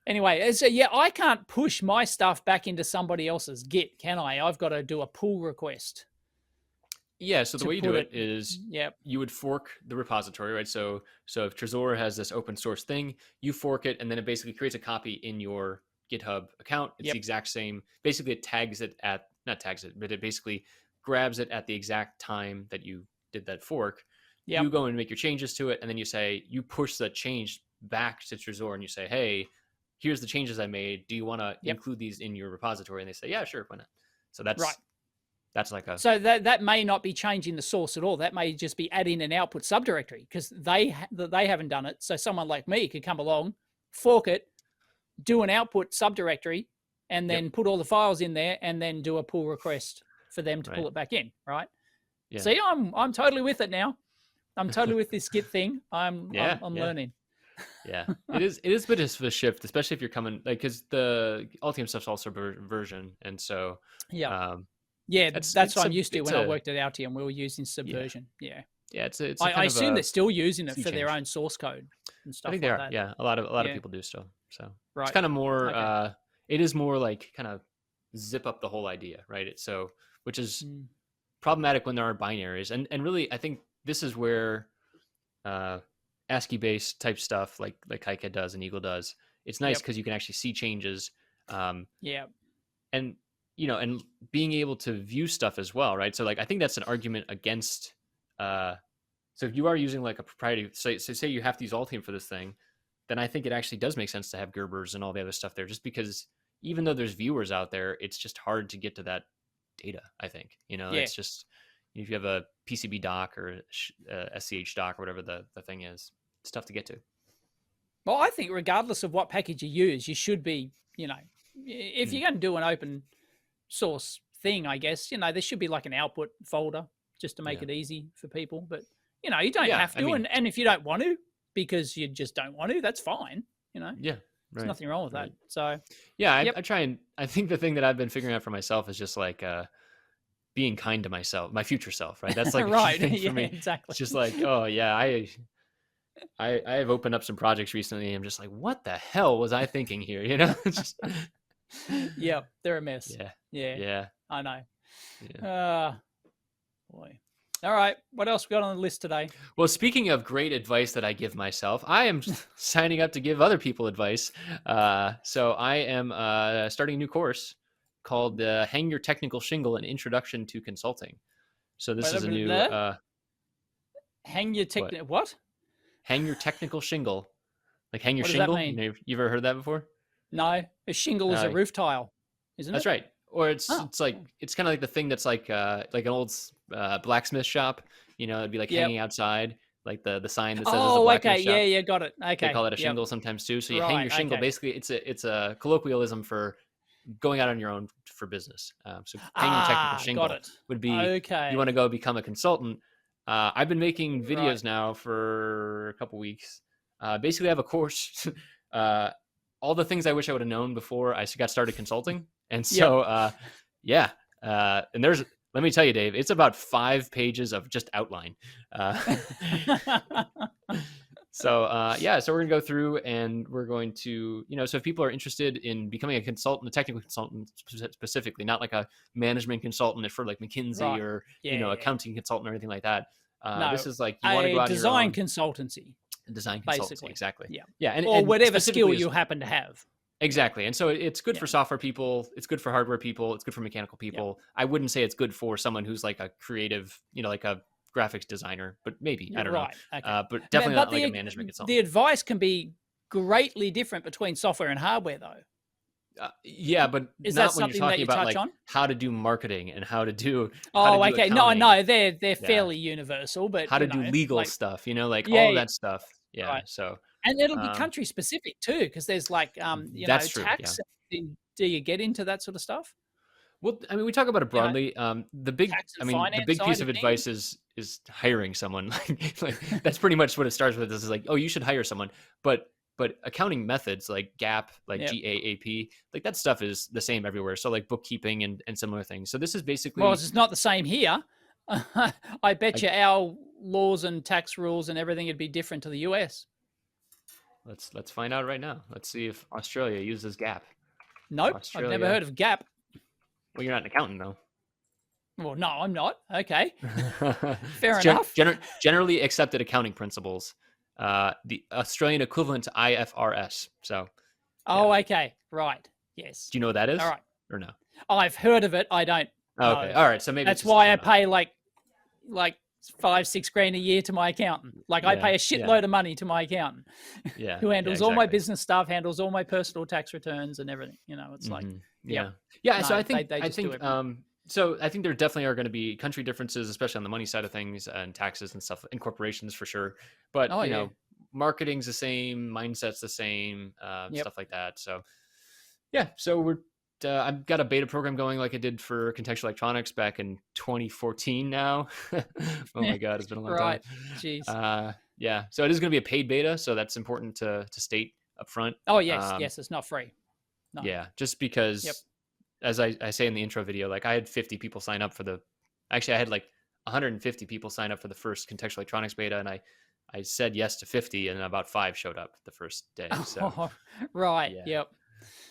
Anyway, so yeah, I can't push my stuff back into somebody else's Git, can I? I've got to do a pull request yeah. So the to way you do put it it. is Yep. you would fork the repository, right? So if Trezor has this open source thing, you fork it, and then it basically creates a copy in your GitHub account. It's the Yep. exact same. Basically, it tags it at not tags it, but it basically grabs it at the exact time that you did that fork. You Yep. go and make your changes to it, and then you push that change back to Trezor, and you say, hey, here's the changes I made. Do you want to Yep. include these in your repository? And they say, yeah, sure, why not? So Right. that's like a So that may not be changing the source at all. That may just be adding an output subdirectory because they haven't done it. So someone like me could come along, fork it, do an output subdirectory, and yep, then put all the files in there, and then do a pull request for them to right, pull it back in. Right. yeah, See, I'm totally with it now. I'm totally with this Git thing. I'm yeah, yeah. learning. Yeah, it is a bit of a shift, especially if you're coming like because the Altium stuff's also version, and so Yeah. um, Yeah, it's that's what I'm a used to it's when I a worked at Altium. We were using yeah Subversion. Yeah. yeah it's a I kind of assume a they're still using it sea for their change. own source code and I stuff think they like are. that. Yeah, a lot of Yeah. people do still. So it's Right. kind of more. Okay. It is more like kind of zip up the whole idea, right? Which is Mm. problematic when there are binaries, and really I think this is where ASCII based type stuff like KiCad does and Eagle does. It's nice Yep. because you can actually see changes, Yeah. and and being able to view stuff as well, right? So like I think that's an argument against. So if you are using like a proprietary, say you have to use Altium for this thing, then I think it actually does make sense to have Gerbers and all the other stuff there, just because even though there's viewers out there, it's just hard to get to that data. I think Yeah. it's just if you have a PCB dock or SCH dock or whatever the thing is, it's tough to get to. Well, I think regardless of what package you use, you should be, if you're going to do an open source thing, I guess, there should be like an output folder just to make Yeah. it easy for people. But, you don't Yeah, have to. I mean- and if you don't want to, because you just don't want to, that's fine. Yeah, There's right, nothing wrong with right. that. So, Yeah, Yep. I try and I think the thing that I've been figuring out for myself is just like being kind to myself, my future self, right? That's like a key right. thing for Yeah, me. exactly. It's just like, oh yeah, I have opened up some projects recently, and I'm just like, what the hell was I thinking here? It's just Yeah, they're a mess. yeah, Yeah, yeah, I know. Yeah. Boy. All right. What else we got on the list today? Well, speaking of great advice that I give myself, I am signing up to give other people advice. So I am starting a new course called Hang Your Technical Shingle, An Introduction to Consulting. So this is a new... hang your what? Hang your technical shingle. Like hang your What does shingle? that mean? You ever heard that before? No. A shingle is a roof tile, isn't it? That's right. Or it's like it's kind of like the thing that's like an old blacksmith shop. You know, it'd be like hanging outside, like the sign that says it's a blacksmith shop. Yeah, got it. Okay. They call it a shingle sometimes too. So you hang your shingle. Basically, it's a colloquialism for going out on your own for business. So hang your technical shingle would be you want to go become a consultant. I've been making videos now for a couple weeks. Basically, I have a course. All the things I wish I would have known before I got started consulting. And so, and let me tell you, Dave, it's about 5 pages of just outline. So we're going to go through and we're going to, so if people are interested in becoming a consultant, a technical consultant specifically, not like a management consultant for like McKinsey or, accounting consultant or anything like that. No, this is like, you want to go out design consultancy. Design consultancy, basically. Exactly. Yeah. And whatever skill you happen to have. Exactly. And so it's good for software people. It's good for hardware people. It's good for mechanical people. I wouldn't say it's good for someone who's like a creative, like a graphics designer, but maybe, I don't know. Okay. But definitely not like a management consultant. The advice can be greatly different between software and hardware though. But is not when you're talking about like how to do marketing and how to do. Okay. No, they're fairly universal, but how to do legal stuff, all of that stuff. Yeah. Right. So. And it'll be country specific too, because there's like, tax. True, Do you get into that sort of stuff? Well, I mean, we talk about it broadly. The big piece of advice is hiring someone. like that's pretty much what it starts with. This is like, oh, you should hire someone. But accounting methods like GAAP, like GAAP, like that stuff is the same everywhere. So like bookkeeping and similar things. So this is basically. Well, it's not the same here. I bet you our laws and tax rules and everything would be different to the US. Let's find out right now. Let's see if Australia uses GAAP. Nope, I've never heard of GAAP. Well, you're not an accountant, though. Well, no, I'm not. Okay, fair enough. Generally accepted accounting principles. The Australian equivalent to IFRS. So. Oh, okay, right. Yes. Do you know what that is? All right. Or no? I've heard of it. I don't. Okay. All right. So maybe that's why I pay like $5-6 grand a year to my accountant. Like I pay a shitload of money to my accountant. Yeah. Who handles all my business stuff, handles all my personal tax returns and everything. It's like So I think so I think there definitely are going to be country differences, especially on the money side of things and taxes and stuff, and corporations for sure. But marketing's the same, mindset's the same, stuff like that. So so I've got a beta program going like I did for contextual electronics back in 2014 now. Oh my God, it's been a long time. Jeez. So it is going to be a paid beta. So that's important to state up front. Oh, yes. Yes, it's not free. No. Yeah, just because, as I say in the intro video, like I had 50 people sign up for I had like 150 people sign up for the first contextual electronics beta. And I said yes to 50 and about 5 showed up the first day. So. Right. Yeah. Yep.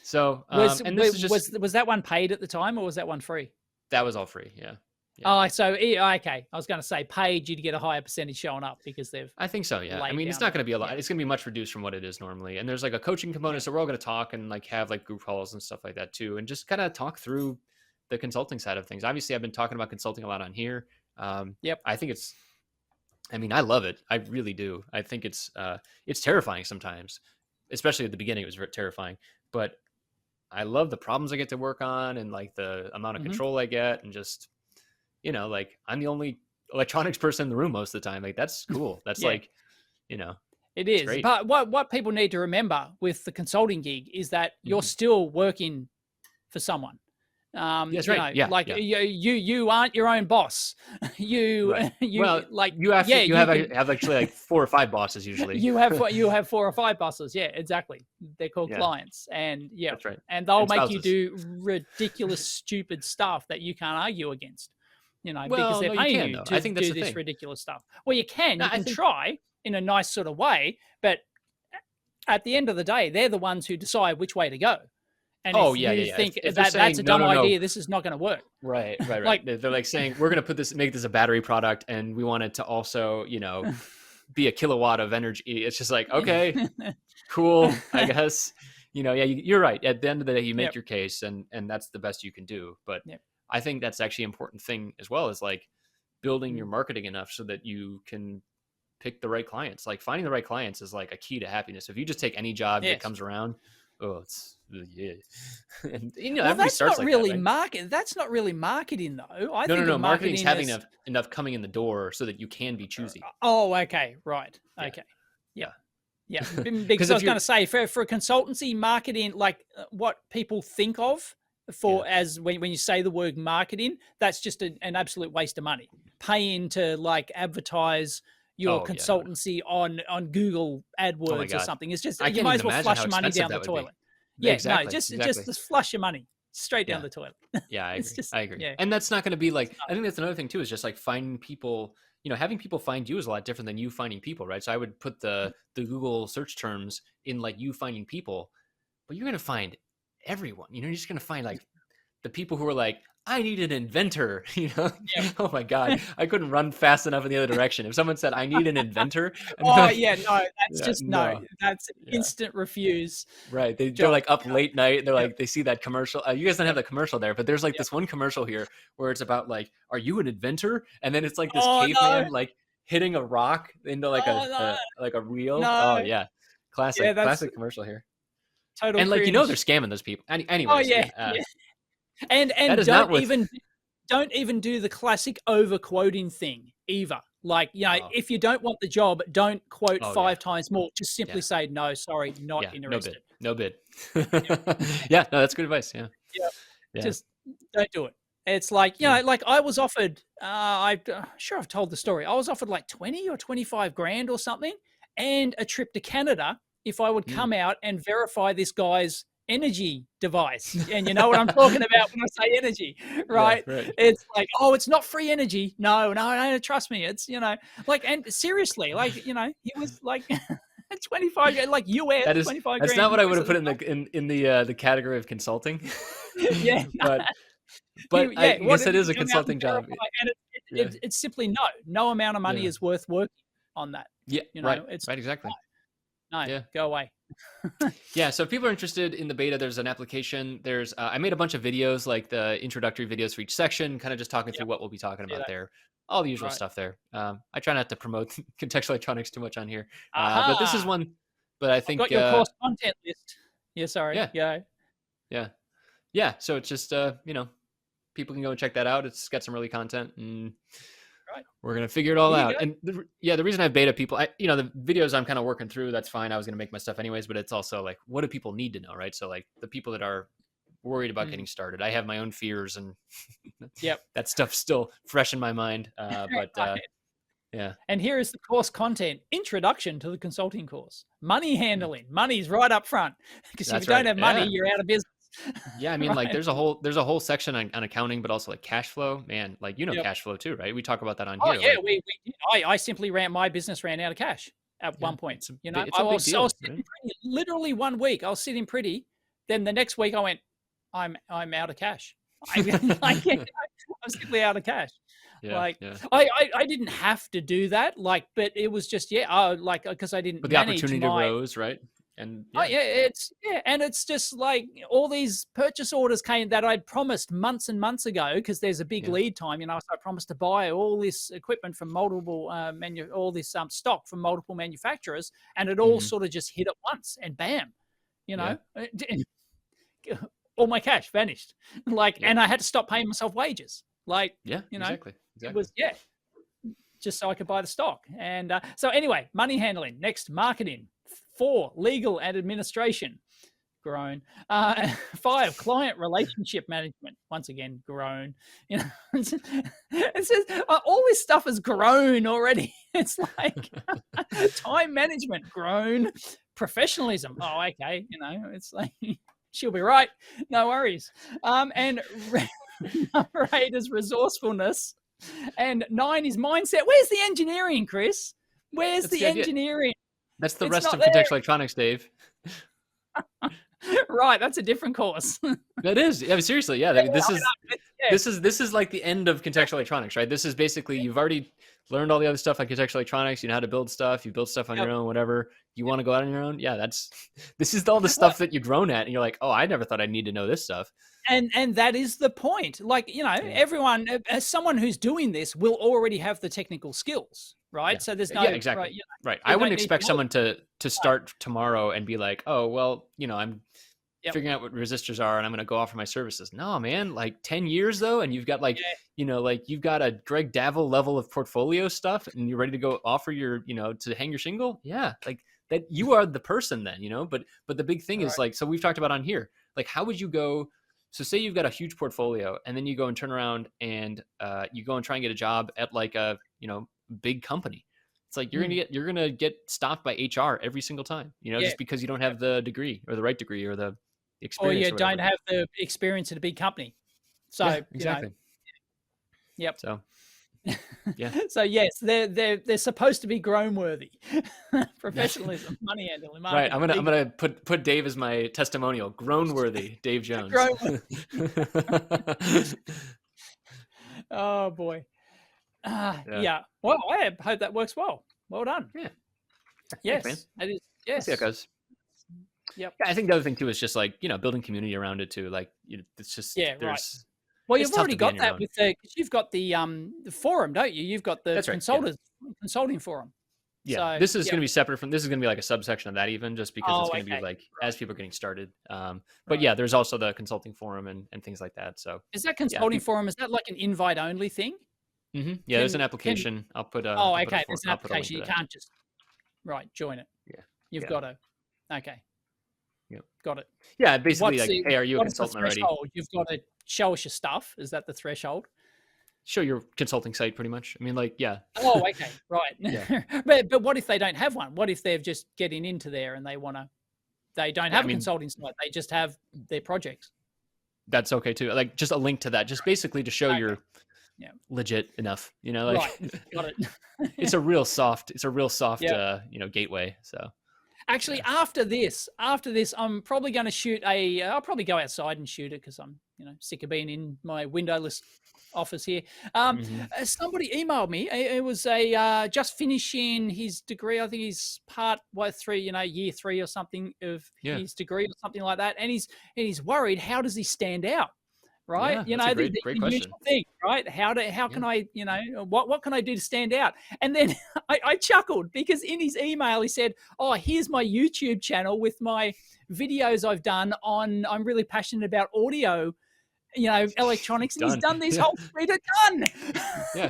So, was that one paid at the time or was that one free? That was all free. Yeah. Oh, so okay. I was going to say paid, you'd get a higher percentage showing up because I think so. Yeah. I mean, it's not going to be a lot. Yeah. It's going to be much reduced from what it is normally. And there's like a coaching component. So we're all going to talk and like have like group calls and stuff like that too. And just kind of talk through the consulting side of things. Obviously I've been talking about consulting a lot on here. I think I love it. I really do. I think it's terrifying sometimes, especially at the beginning. It was very terrifying, but I love the problems I get to work on and like the amount of control I get and just, like I'm the only electronics person in the room most of the time. Like that's cool. That's it is. Great. But what people need to remember with the consulting gig is that you're still working for someone. That's right. You aren't your own boss. You have actually like 4 or 5 bosses usually. you have 4 or 5 bosses. Yeah, exactly. They're called clients, and that's right. And they'll make you do ridiculous, stupid stuff that you can't argue against. Because they're paying you to do this ridiculous stuff. Well, you can. You can try in a nice sort of way, but at the end of the day, they're the ones who decide which way to go. And Oh if yeah, you yeah. think If they're that saying that's a no, dumb no, no, idea, this is not going to work. right, right, right. Like, They're like saying we're gonna make this a battery product, and we want it to also, be a kilowatt of energy. It's just like, okay, cool, I guess. Yeah, you're right. At the end of the day, you make yep, your case, and that's the best you can do. But yep. I think that's actually an important thing as well, is like building your Mm. marketing enough so that you can pick the right clients. Like finding the right clients is like a key to happiness. If you just take any job that Yes. comes around, oh, it's yeah. And Well, everybody that's starts not like that, really right? that's not really marketing though. I No, no, think no. of Marketing's marketing having as enough coming in the door so that you can be choosy. oh, okay, right, Yeah, okay, yeah. yeah. Yeah, Because because I if was going you're to say for a consultancy marketing, like what people think of yeah, for as when you say the word marketing, that's just an absolute waste of money. Paying to like advertise your oh yeah, no, no. consultancy on Google Oh my AdWords or god, something. It's just I you can't might even as well imagine flush how your money expensive down that the would be. toilet. Yeah, no, Exactly, just flush your money straight down Yeah. the toilet. Yeah, I It's agree. just I agree. yeah, And that's not going to be it's like, I think that's another thing too, is just like finding people, having people find you is a lot different than you finding people, right? So I would put the Google search terms in like you finding people, but you're going to find everyone. You're just going to find like the people who are like, I need an inventor, yeah. Oh my God, I couldn't run fast enough in the other direction. If someone said, I need an inventor, and they're Oh like, yeah, no, that's yeah, just no, no, that's an yeah. instant refuse Right. They're job. like up late night. They're Yep, like, they see that commercial. You guys don't have yep, the commercial there, but there's like yep. this one commercial here where it's about like, are you an inventor? And then it's like this Oh no, caveman like hitting a rock into like oh no, like a reel. Oh no. yeah. Yeah, that's Classic commercial here. total And like, they're cringe. scamming those people. Oh Anyways, yeah, yeah. yeah. That And is not with, don't even do the classic over quoting thing either. Like, oh, if you don't want the job, don't quote oh yeah. 5 times more. Just simply Yeah. say no, sorry, not Yeah. No bid. interested. No bid. Yep, Yeah. No, that's good advice. Yeah. yep. Yeah. Just don't do it. It's like, Yeah. like I was offered, sure I've told the story. I was offered like 20 or 25 grand or something and a trip to Canada if I would Mm. come out and verify this guy's energy device. And you know what I'm talking about when I say energy, Yeah. right? Right. It's like, oh, it's not free energy. No, no, no, trust me. It's, like, and seriously, like, he was like 25, like US That is 25 that's grand not what I would US have at put the in time. the category of consulting. Yeah. but I What guess did it is you a come out and consulting job. verify? And Yeah. it's simply no. No amount of money Yeah. is worth working on that. Yeah. Right. It's Right. Exactly. no, Yeah. go away. Yeah. So if people are interested in the beta, there's an application. There's I made a bunch of videos, like the introductory videos for each section, kind of just talking through Yep, what we'll be talking see about that. there. All the usual Right. stuff there. I try not to promote contextual electronics too much on here, but this is Aha! one. But I I've got think your course content list. Yeah, sorry. yeah, Yeah. yeah, yeah. So it's just people can go and check that out. It's got some early content, and Right. we're gonna figure it all Here you out. go. And the reason I have beta people, the videos I'm kind of working through. That's fine. I was gonna make my stuff anyways, but it's also like, what do people need to know, right? So like the people that are worried about getting started. I have my own fears, and Yep. that stuff's still fresh in my mind. But Right. yeah, And here is the course content: introduction to the consulting course. Money handling. Money's right up front. Because if that's you don't right. have money, Yeah. you're out of business. Yeah, I mean, like Right. there's a whole section on accounting, but also like cash flow. Man, like Yep. cash flow too, right? We talk about that on Oh here. yeah, Like, we did. I simply my business ran out of cash at yeah, one point. it's a I big was deal, sitting right? pretty. Literally 1 week, I was sitting pretty. Then the next week, I went, I'm out of cash. Like, I'm simply out of cash. Yeah, Like, yeah. I didn't have to do that. Like, but it was just like because I didn't But the manage opportunity my. arose, right? And Oh yeah, and it's just like all these purchase orders came that I'd promised months and months ago because there's a big yeah, lead time. So I promised to buy all this equipment from multiple all this stock from multiple manufacturers, and it all hmm sort of just hit at once, and bam, you yeah, know, all my cash vanished. Like, yeah, and I had to stop paying myself wages. Like, yeah. it Exactly. was just so I could buy the stock. And so anyway, money handling. Next, marketing. 4, legal and administration. Grown. 5, client relationship management. Once again, grown. It says all this stuff has grown already. It's like time management, grown. Professionalism. Oh, okay. It's like she'll be right. No worries. And number 8 is resourcefulness. And 9 is mindset. Where's the engineering, Chris? Where's That's the the idea. engineering? That's the It's rest not of there. contextual electronics, Dave. Right, that's a different course. That is. I mean, seriously, yeah. I mean, this is Yeah. this is like the end of contextual electronics, right? This is basically you've already learned all the other stuff like contextual electronics. You know how to build stuff. You build stuff on Yep. your own, whatever. You want to go out on your own. Yeah, this is all the stuff that you've grown at, and you're like, oh, I never thought I'd need to know this stuff. And that is the point. Like, everyone, as someone who's doing this, will already have the technical skills, right? Yeah. So there's no exactly. Right. I wouldn't expect someone to start tomorrow and be like, oh, well, I'm figuring out what resistors are and I'm going to go offer my services. No, man, like 10 years though. And you've got like, you've got a Greg Davil level of portfolio stuff and you're ready to go offer your, to hang your shingle. Yeah. Like that you are the person then, but the big thing is like, so we've talked about on here, like, how would you go? So say you've got a huge portfolio and then you go and turn around and you go and try and get a job at like a, big company. It's like you're gonna get stopped by HR every single time, just because you don't have the degree or the right degree or the experience. Or you don't have the experience at a big company. So exactly. Yep. So yeah. So yes, they're supposed to be grown worthy. Professionalism, money handling, marketing. Right. I'm gonna put Dave as my testimonial. Grown worthy, Dave Jones. Oh boy. Yeah. Well, I hope that works well. Well done. Yeah. Yes. Thanks, it is. Yes. See how it goes. Yep. Yeah, I think the other thing too is just like building community around it too. Like it's just right. Well, you've already got that with because you've got the forum, don't you? You've got the consulting forum. Yeah, so, this is going to be separate from. This is going to be like a subsection of that, even just because it's going to be like as people are getting started. But yeah, there's also the consulting forum and things like that. So is that consulting forum? Is that like an invite only thing? Mm-hmm. Yeah, there's an application. I'll put. There's an application. You can't just join it. Yeah, you've got to. Okay. Yep. Got it. Yeah, basically hey, are you a consultant already? You've got to show us your stuff. Is that the threshold? Show your consulting site, pretty much. I mean, like, yeah. Oh, okay, right. Yeah. but what if they don't have one? What if they're just getting into there and they don't have a consulting site? They just have their projects. That's okay too. Like, just a link to that, just basically to show you're legit enough. Like, right. Got it. it's a real soft, gateway. So. Actually, after this, I'm probably going to shoot I'll probably go outside and shoot it because I'm, sick of being in my windowless office here. Somebody emailed me. It was just finishing his degree. I think he's part through, year 3 or something of his degree or something like that. And he's worried. How does he stand out? Right. Yeah, great question. Thing, right. How can I, what can I do to stand out? And then I chuckled because in his email, he said, oh, here's my YouTube channel with my videos I've done on, I'm really passionate about audio, electronics. And he's done this whole suite of done.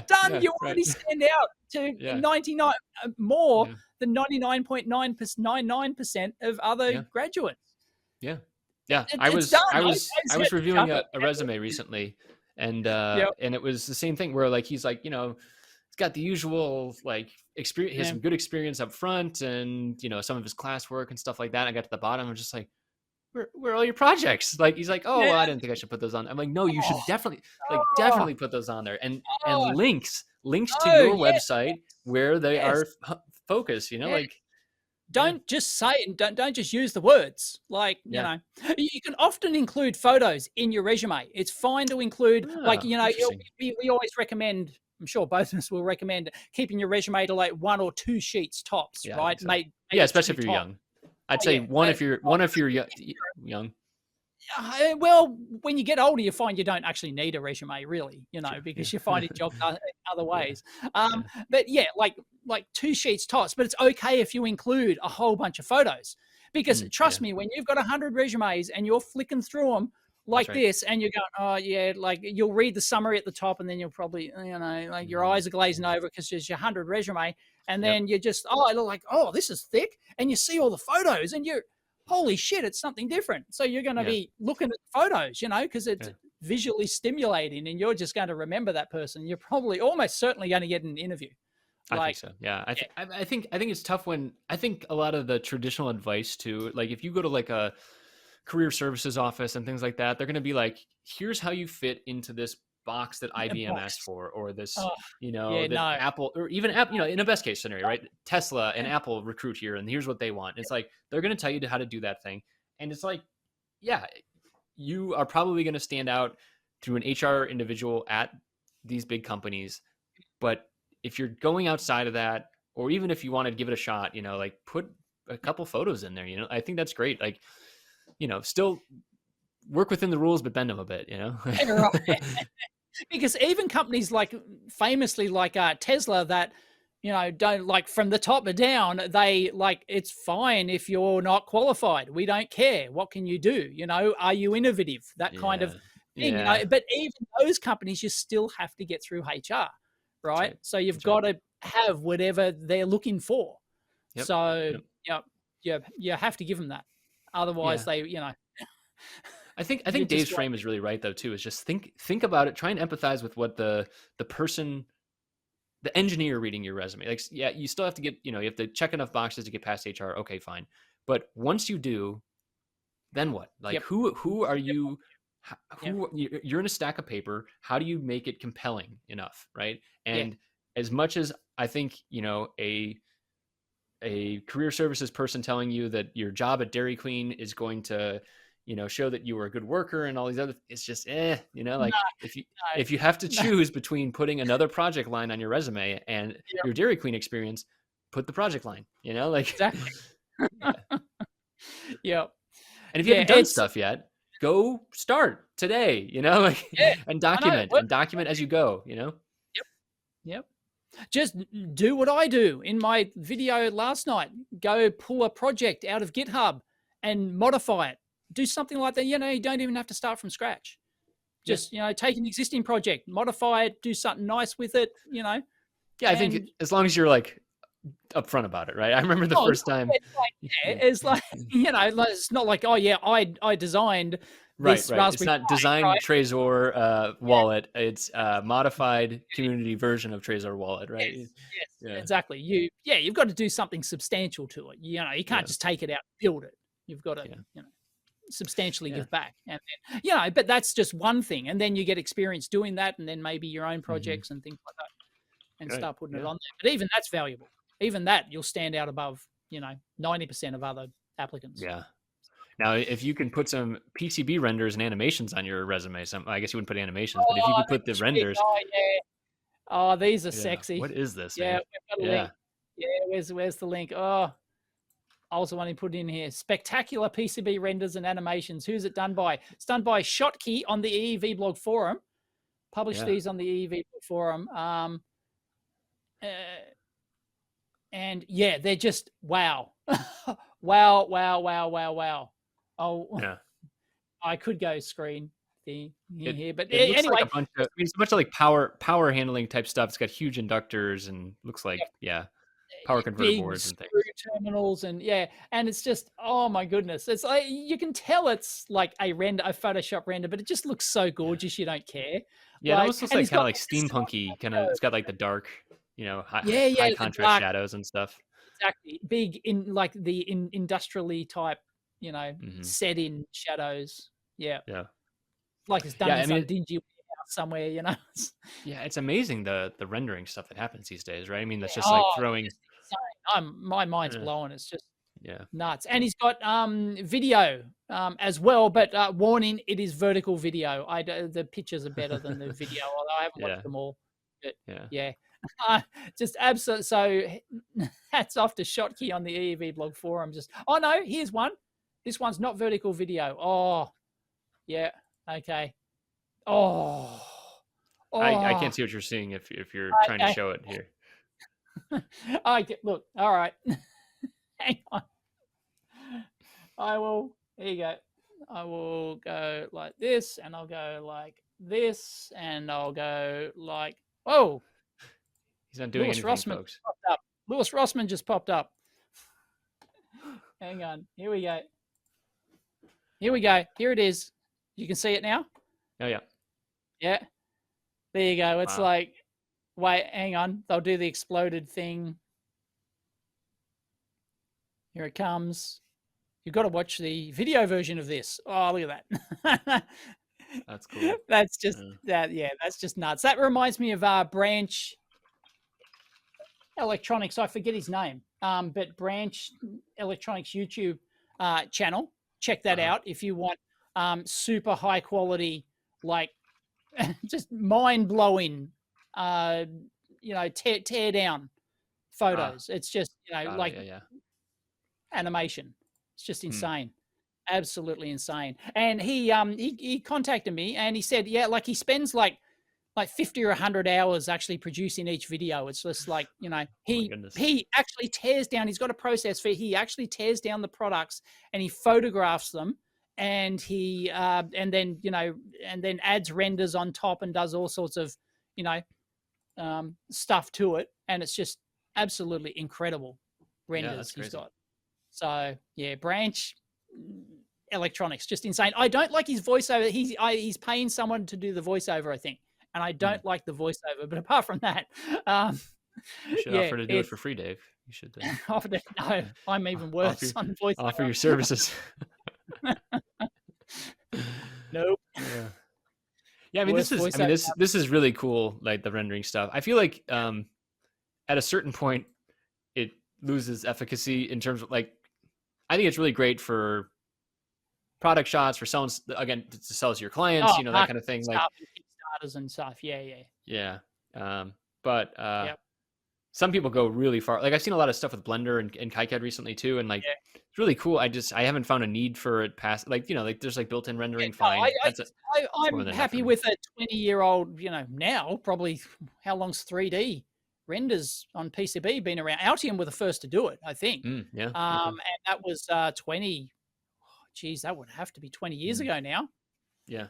Done. You already stand out to 99 more than 99.999% of other graduates. Yeah. Yeah, I was reviewing a resume recently, and it was the same thing where like he's like, it's got the usual like experience. He has some good experience up front, and some of his classwork and stuff like that. I got to the bottom, I'm just like, where are all your projects? Like he's like, oh, well, I didn't think I should put those on. I'm like, no, you should definitely put those on there, and links to your website where they are focused. Like. Don't just say it and don't just use the words. Like, you can often include photos in your resume. It's fine to include, we always recommend, I'm sure both of us will recommend keeping your resume to like 1 or 2 sheets tops, right? So. Especially if you're young. I'd say one if you're young. Well, when you get older, you find you don't actually need a resume, really, because you're finding jobs other ways. But like 2 sheets tops. But it's okay if you include a whole bunch of photos, because trust me, when you've got 100 resumes and you're flicking through them like this, and you're going, oh yeah, like you'll read the summary at the top, and then you'll probably, like your eyes are glazing over because there's your 100 resume, and then you're just, I look like, oh, this is thick, and you see all the photos, and you're, holy shit, it's something different. So you're going to be looking at photos, because it's visually stimulating, and you're just going to remember that person. You're probably almost certainly going to get an interview. I think so. Yeah. I think it's tough when I think a lot of the traditional advice too, like if you go to like a career services office and things like that, they're going to be like, here's how you fit into this box that IBM asked for, or this, Apple, or even Apple, in a best case scenario, right? Tesla and Apple recruit here, and here's what they want. It's like, they're going to tell you how to do that thing. And it's like, yeah, you are probably going to stand out through an HR individual at these big companies. But if you're going outside of that, or even if you want to give it a shot, like put a couple photos in there, I think that's great. Like, still work within the rules, but bend them a bit, Right. Because even companies like famously like Tesla that, don't like from the top down, they like, it's fine if you're not qualified. We don't care. What can you do? Are you innovative? That kind of thing, Yeah. but even those companies, you still have to get through HR, right? Right. So you've got to have whatever they're looking for. Yep. So, Yep. you have to give them that. Otherwise they, I think Dave's frame is really right though too. Is just think about it, try and empathize with what the person, the engineer reading your resume. Like, yeah, you still have to get, you have to check enough boxes to get past HR. Okay, fine. But once you do, then what? Like, who are you? You're in a stack of paper. How do you make it compelling enough, right? And as much as I think, a career services person telling you that your job at Dairy Queen is going to, show that you were a good worker and all these other, it's just, like if you have to choose between putting another project line on your resume and your Dairy Queen experience, put the project line, like exactly. Yeah. And if you haven't done stuff yet, go start today, and document as you go, Yep. Just do what I do in my video last night. Go pull a project out of GitHub and modify it. Do something like that. You don't even have to start from scratch. Just, take an existing project, modify it, do something nice with it, Yeah, I think as long as you're like upfront about it, right? I remember the first time. It's like, it's not like, oh yeah, I designed this right. Raspberry It's not Pi, designed right? Trezor wallet. It's a modified community version of Trezor wallet, right? Yes, exactly. You've got to do something substantial to it. You can't just take it out and build it. You've got to, substantially give back. And then, but that's just one thing. And then you get experience doing that, and then maybe your own projects and things like that, and start putting it on there. But even that's valuable. Even that, you'll stand out above, 90% of other applicants. Yeah. Now, if you can put some PCB renders and animations on your resume, I guess you wouldn't put animations, but if you could put the renders. Oh, these are sexy. What is this? Yeah, we've got a link. Yeah, where's the link? Oh, I also want to put in here spectacular PCB renders and animations. Who's it done by? It's done by Schottky on the EEV blog forum. Published these on the EEV blog forum. And they're just wow. wow. Oh, yeah. I could go screen thing here, but it looks anyway, like it's a bunch of like power handling type stuff. It's got huge inductors and looks like power converter boards and things, terminals, and and it's just, oh my goodness, it's like you can tell it's like a Photoshop render, but it just looks so gorgeous. You don't care. Yeah, it almost looks like kind of like steampunky. Kind of, it's got like the dark, high contrast shadows and stuff. Exactly, big in like the industrially type, set in shadows. Yeah. Like it's done in some dingy warehouse somewhere, it's amazing the rendering stuff that happens these days, right? I mean, that's just like throwing. My mind's blown. It's just nuts. And he's got video as well, but warning, it is vertical video. The pictures are better than the video, although I haven't watched them all. But just absolute. So hats off to Schottky on the EEV blog forum. Just, oh no, here's one. This one's not vertical video. Oh, yeah. Okay. Oh. I can't see what you're seeing if you're trying to show it here. Look. All right. Hang on. I will. Here you go. I will go like this, and I'll go like this, and I'll go like. Oh. He's not doing anything, folks. Lewis Rossman just popped up. Hang on. Here we go. Here it is. You can see it now? Oh, yeah. Yeah. There you go. It's like, wait, hang on. They'll do the exploded thing. Here it comes. You've got to watch the video version of this. Oh, look at that. That's cool. That's just that's just nuts. That reminds me of Branch Electronics. I forget his name. But Branch Electronics YouTube channel. Check that out if you want super high quality, like just mind blowing, tear down photos. It's just, like animation. It's just insane. Absolutely insane. And he contacted me and he said, yeah, like he spends like 50 or 100 hours actually producing each video. It's just like, he actually tears down, he's got a process for, he actually tears down the products and he photographs them, and he and then adds renders on top and does all sorts of stuff to it, and it's just absolutely incredible renders he's got. So yeah, Branch Electronics, just insane. I don't like his voiceover. He's paying someone to do the voiceover, I think, and I don't like the voiceover. But apart from that, you should offer to do it for free, Dave. You should offer to. No, I'm even worse on voiceover. Offer your services. Nope. Yeah, I mean, this is really cool, like the rendering stuff. I feel like at a certain point it loses efficacy in terms of, like, I think it's really great for product shots, for selling, again, to sell to your clients, that kind of thing, like Kickstarters and stuff. Yeah. But some people go really far. Like, I've seen a lot of stuff with Blender and KiCad recently too, and like it's really cool. I haven't found a need for it past, like, like there's like built-in rendering. Fine. I'm happy with a 20-year-old, now probably, how long's 3D renders on PCB been around? Altium were the first to do it, I think. And that was 20. Geez, that would have to be 20 years ago now. Yeah.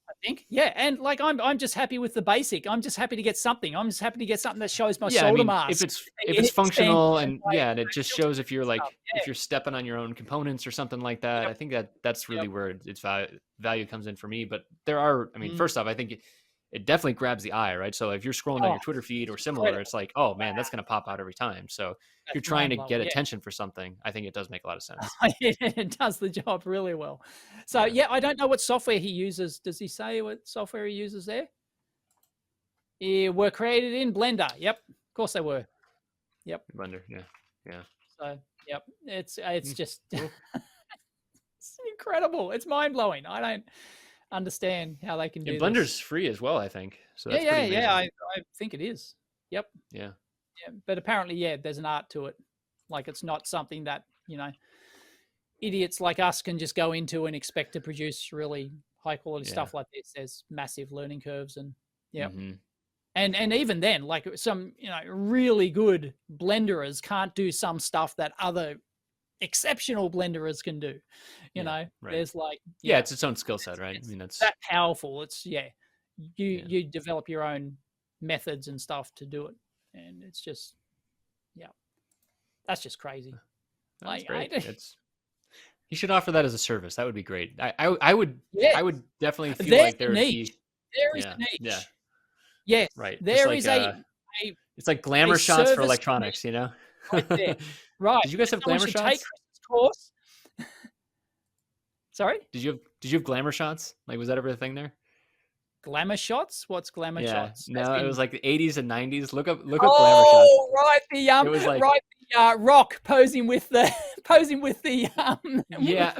I think. Yeah. And like, I'm just happy with the basic. I'm just happy to get something. I'm just happy to get something that shows my solder mask. If it's functional and and it just shows if you're like, if you're stepping on your own components or something like that, I think that's really where its value comes in for me. But there are, first off, I think it definitely grabs the eye, right? So if you're scrolling on your Twitter feed or similar, it's like, oh man, that's going to pop out every time. So if you're trying to get attention for something, I think it does make a lot of sense. It does the job really well. So I don't know what software he uses. Does he say what software he uses there? Yeah, were created in Blender. Yep, of course they were. Yep. Blender, yeah. So it's just it's incredible. It's mind blowing. I don't understand how they can do Blender's this. free as well, I think. So that's I think it is. Yep. Yeah, but apparently there's an art to it. Like, it's not something that idiots like us can just go into and expect to produce really high quality stuff like this. There's massive learning curves, and and even then, like, some really good blenderers can't do some stuff that other exceptional blenderers can do. There's like it's its own skill set, right? I mean, that's that powerful. It's you develop your own methods and stuff to do it, and it's just that's just crazy. That's great. You should offer that as a service. That would be great. I would definitely feel like there is a niche. Yeah. Yes. Right. There is it's like Glamour Shots for electronics, Right there. Right. Did you guys have Glamour Shots? Take Chris's course. Sorry? Did you have Glamour Shots? Like, was that ever a thing there? Glamour Shots? What's Glamour Shots? No, it was like the 80s and 90s. Look up Glamour Shots. Oh, right. It was like, Rock posing with the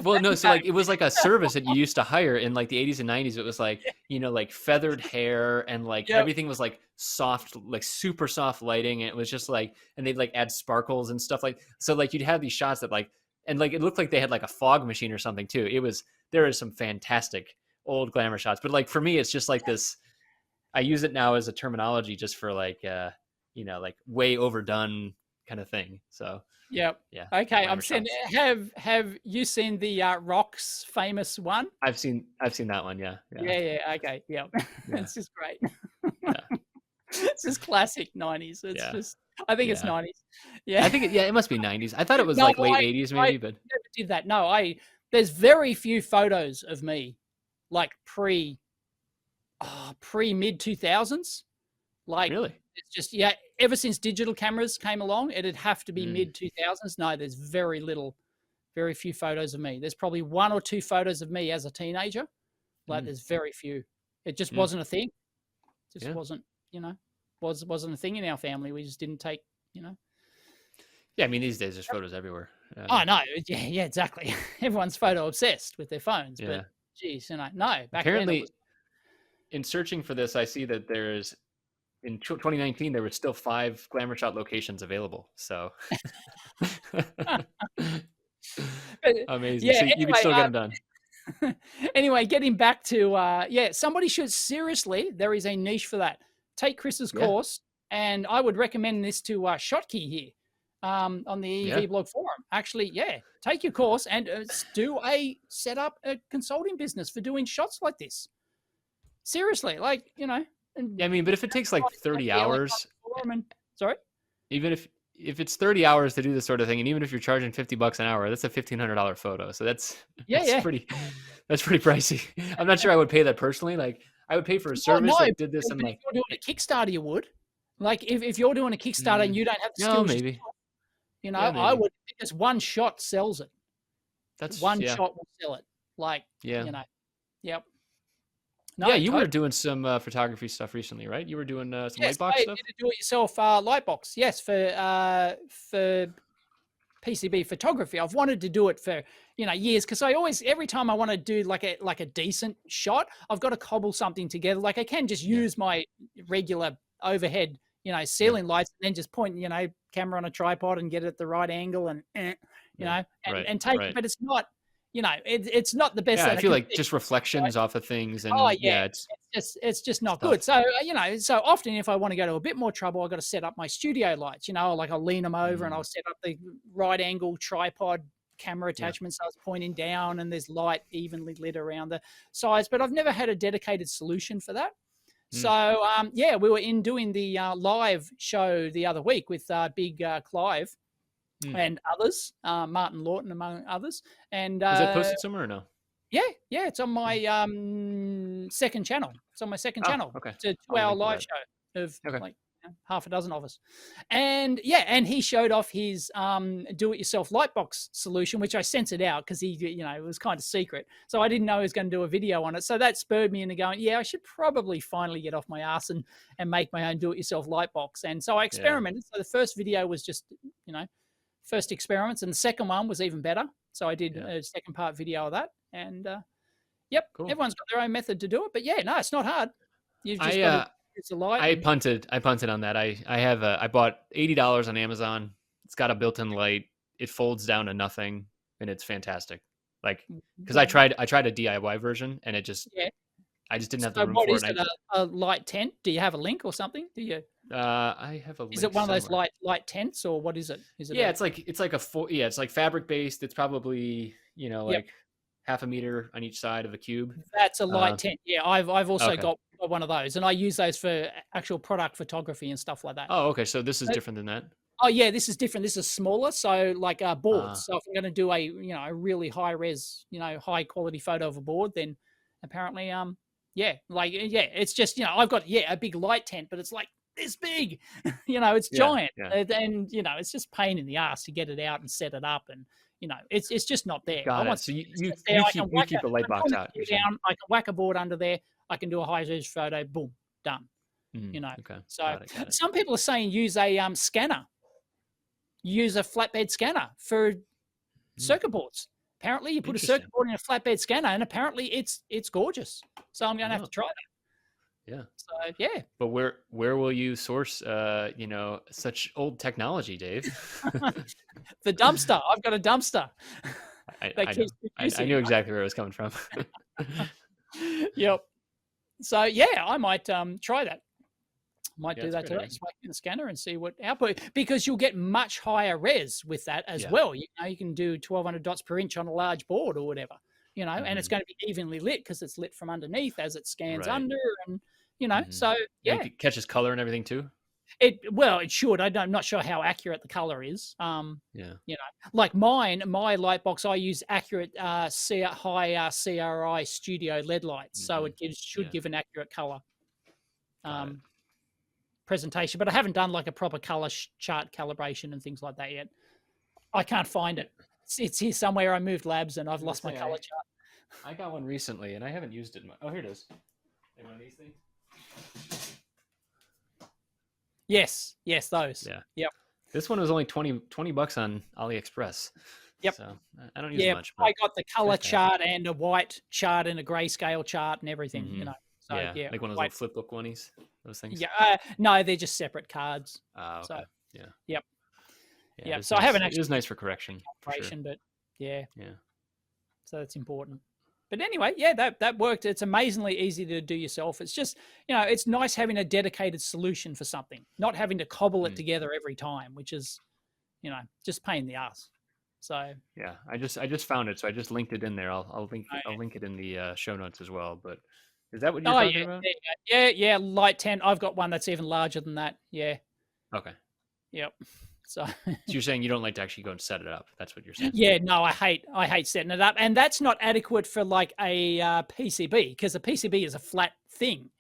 well, no, so like it was like a service that you used to hire in like the 80s and 90s. It was like, like feathered hair, and like everything was like soft, like super soft lighting, and it was just like, and they'd like add sparkles and stuff, like, so like you'd have these shots that like, and like it looked like they had like a fog machine or something too. There is some fantastic old Glamour Shots, but like for me it's just like this, I use it now as a terminology just for like like way overdone kind of thing. So okay, I'm saying, have you seen the Rock's famous one? I've seen that one. Okay, it's just great. It's just classic 90s. It's just, I think it's 90s. I think it must be 90s. I thought it was like late 80s maybe, but never did that. No, there's very few photos of me like pre mid 2000s. Like, really? It's just, ever since digital cameras came along, it'd have to be mid 2000s. No, there's very few photos of me. There's probably one or two photos of me as a teenager. Like, there's very few. It just wasn't a thing. It just wasn't, wasn't a thing in our family. We just didn't take, Yeah, I mean, these days there's photos everywhere. Oh, no. Yeah, exactly. Everyone's photo obsessed with their phones. But geez, no, back then it Apparently, was. in searching for this, I see that there's in 2019 there were still 5 Glamour Shot locations available. So But, amazing. yeah. So you could still get them done. Anyway, getting back to somebody should seriously. There is a niche for that. Take Chris's Yeah. course, and I would recommend this to Shotkey here on the EV Yeah. blog forum. Actually, take your course and set up a consulting business for doing shots like this. Seriously, like and Yeah, I mean, but if it takes like 30 hours, sorry, even if it's 30 hours to do this sort of thing, and even if you're charging $50 an hour, that's a $1,500 photo. So that's pretty pricey. I'm not sure I would pay that personally. Like I would pay for a service that did this, and like if you're doing a Kickstarter, you would. Like if you're doing a Kickstarter and you don't have the skills, maybe. I would, because one shot sells it. That's one shot will sell it. Like yep. No, you were doing some photography stuff recently, right? You were doing some Lightbox stuff. Did a do-it-yourself Lightbox. Yes, for PCB photography. I've wanted to do it for years, because I always, every time I want to do like a decent shot, I've got to cobble something together. Like I can just use my regular overhead ceiling lights, and then just point camera on a tripod and get it at the right angle and and take it, but it's not. It's not the best. Yeah, I feel like just reflections off of things, and it's just not good. So so often if I want to go to a bit more trouble, I've got to set up my studio lights. Like I'll lean them over and I'll set up the right angle tripod camera attachment, so it's pointing down and there's light evenly lit around the sides. But I've never had a dedicated solution for that. So we were doing the live show the other week with Big Clive. And others, Martin Lawton among others. And is it posted somewhere or no? Yeah, it's on my second channel. It's on my second channel. Okay. It's a 2-hour live show of like half a dozen of us. And and he showed off his do-it-yourself Lightbox solution, which I censored out because he, it was kind of secret. So I didn't know he was going to do a video on it. So that spurred me into going, I should probably finally get off my ass and make my own do-it-yourself Lightbox. And so I experimented. So the first video was just, first experiments, and the second one was even better. So I did a second part video of that, and cool. Everyone's got their own method to do it, but it's not hard. You've just got to use the light. I punted on that. I bought $80 on Amazon. It's got a built-in light. It folds down to nothing, and it's fantastic. Like, because I tried a DIY version, and it just I just didn't have the room for it. What is it? A light tent? Do you have a link or something? Do you? I have a link. Is it one of those light tents, or what is it? Is it? It's like it's like fabric based. It's probably like half a meter on each side of a cube. That's a light tent. Yeah, I've also got one of those, and I use those for actual product photography and stuff like that. Oh, okay. So this is different than that. Oh yeah, this is different. This is smaller, so like boards. So if I'm going to do a really high res, high quality photo of a board, then apparently it's just I've got a big light tent, but it's like this big, it's giant, and it's just pain in the ass to get it out and set it up, and it's just not there. Got it. So you keep the light box out. I can whack a board under there. I can do a high res photo. Boom, done. Okay. So got it. some people are saying use a scanner. Use a flatbed scanner for circuit boards. Apparently, you put a circuit board in a flatbed scanner, and apparently it's gorgeous. So I'm going to have to try that. Yeah. So But where will you source such old technology, Dave? The dumpster. I've got a dumpster. I knew exactly where it was coming from. Yep. So I might try that. Might do that today. Just whack in the scanner and see what output, because you'll get much higher res with that as well. You can do 1200 dots per inch on a large board or whatever. And it's going to be evenly lit because it's lit from underneath as it scans under, and so it catches color and everything too. It should. I'm not sure how accurate the color is. Like my Lightbox, I use accurate high CRI studio LED lights, so it should give an accurate color presentation. But I haven't done like a proper color chart calibration and things like that yet. I can't find it. It's here somewhere. I moved labs and I've lost my color chart. I got one recently and I haven't used it much. Oh, here it is. One of these things. Yes, those. Yeah. Yep. This one was only $20 on AliExpress. Yep. So I don't use Yeah, much, I but got the it's color nice to have. chart and a white chart and a grayscale chart and everything, Hmm. So Yeah, yeah, like one of those white. little flip book oneys, those things. Yeah, no, they're just separate cards. Ah, So okay. Yeah. yep, Yeah, it yep. is So I haven't nice. It is actually nice used for correction, for sure. calibration, but yeah, Yeah. so that's important. But anyway, yeah, that worked. It's amazingly easy to do yourself. It's just, it's nice having a dedicated solution for something, not having to cobble it Mm. together every time, which is, just pain in the ass. So Yeah, I just found it, so I just linked it in there. oh, I'll link it in the show notes as well. But is that what you're oh, yeah, talking about? there you go. Yeah, Light 10. I've got one that's even larger than that. Yeah, Okay. yep. So So you're saying you don't like to actually go and set it up. That's what you're saying. yeah, no, I hate setting it up, and that's not adequate for like a PCB, because a PCB is a flat thing.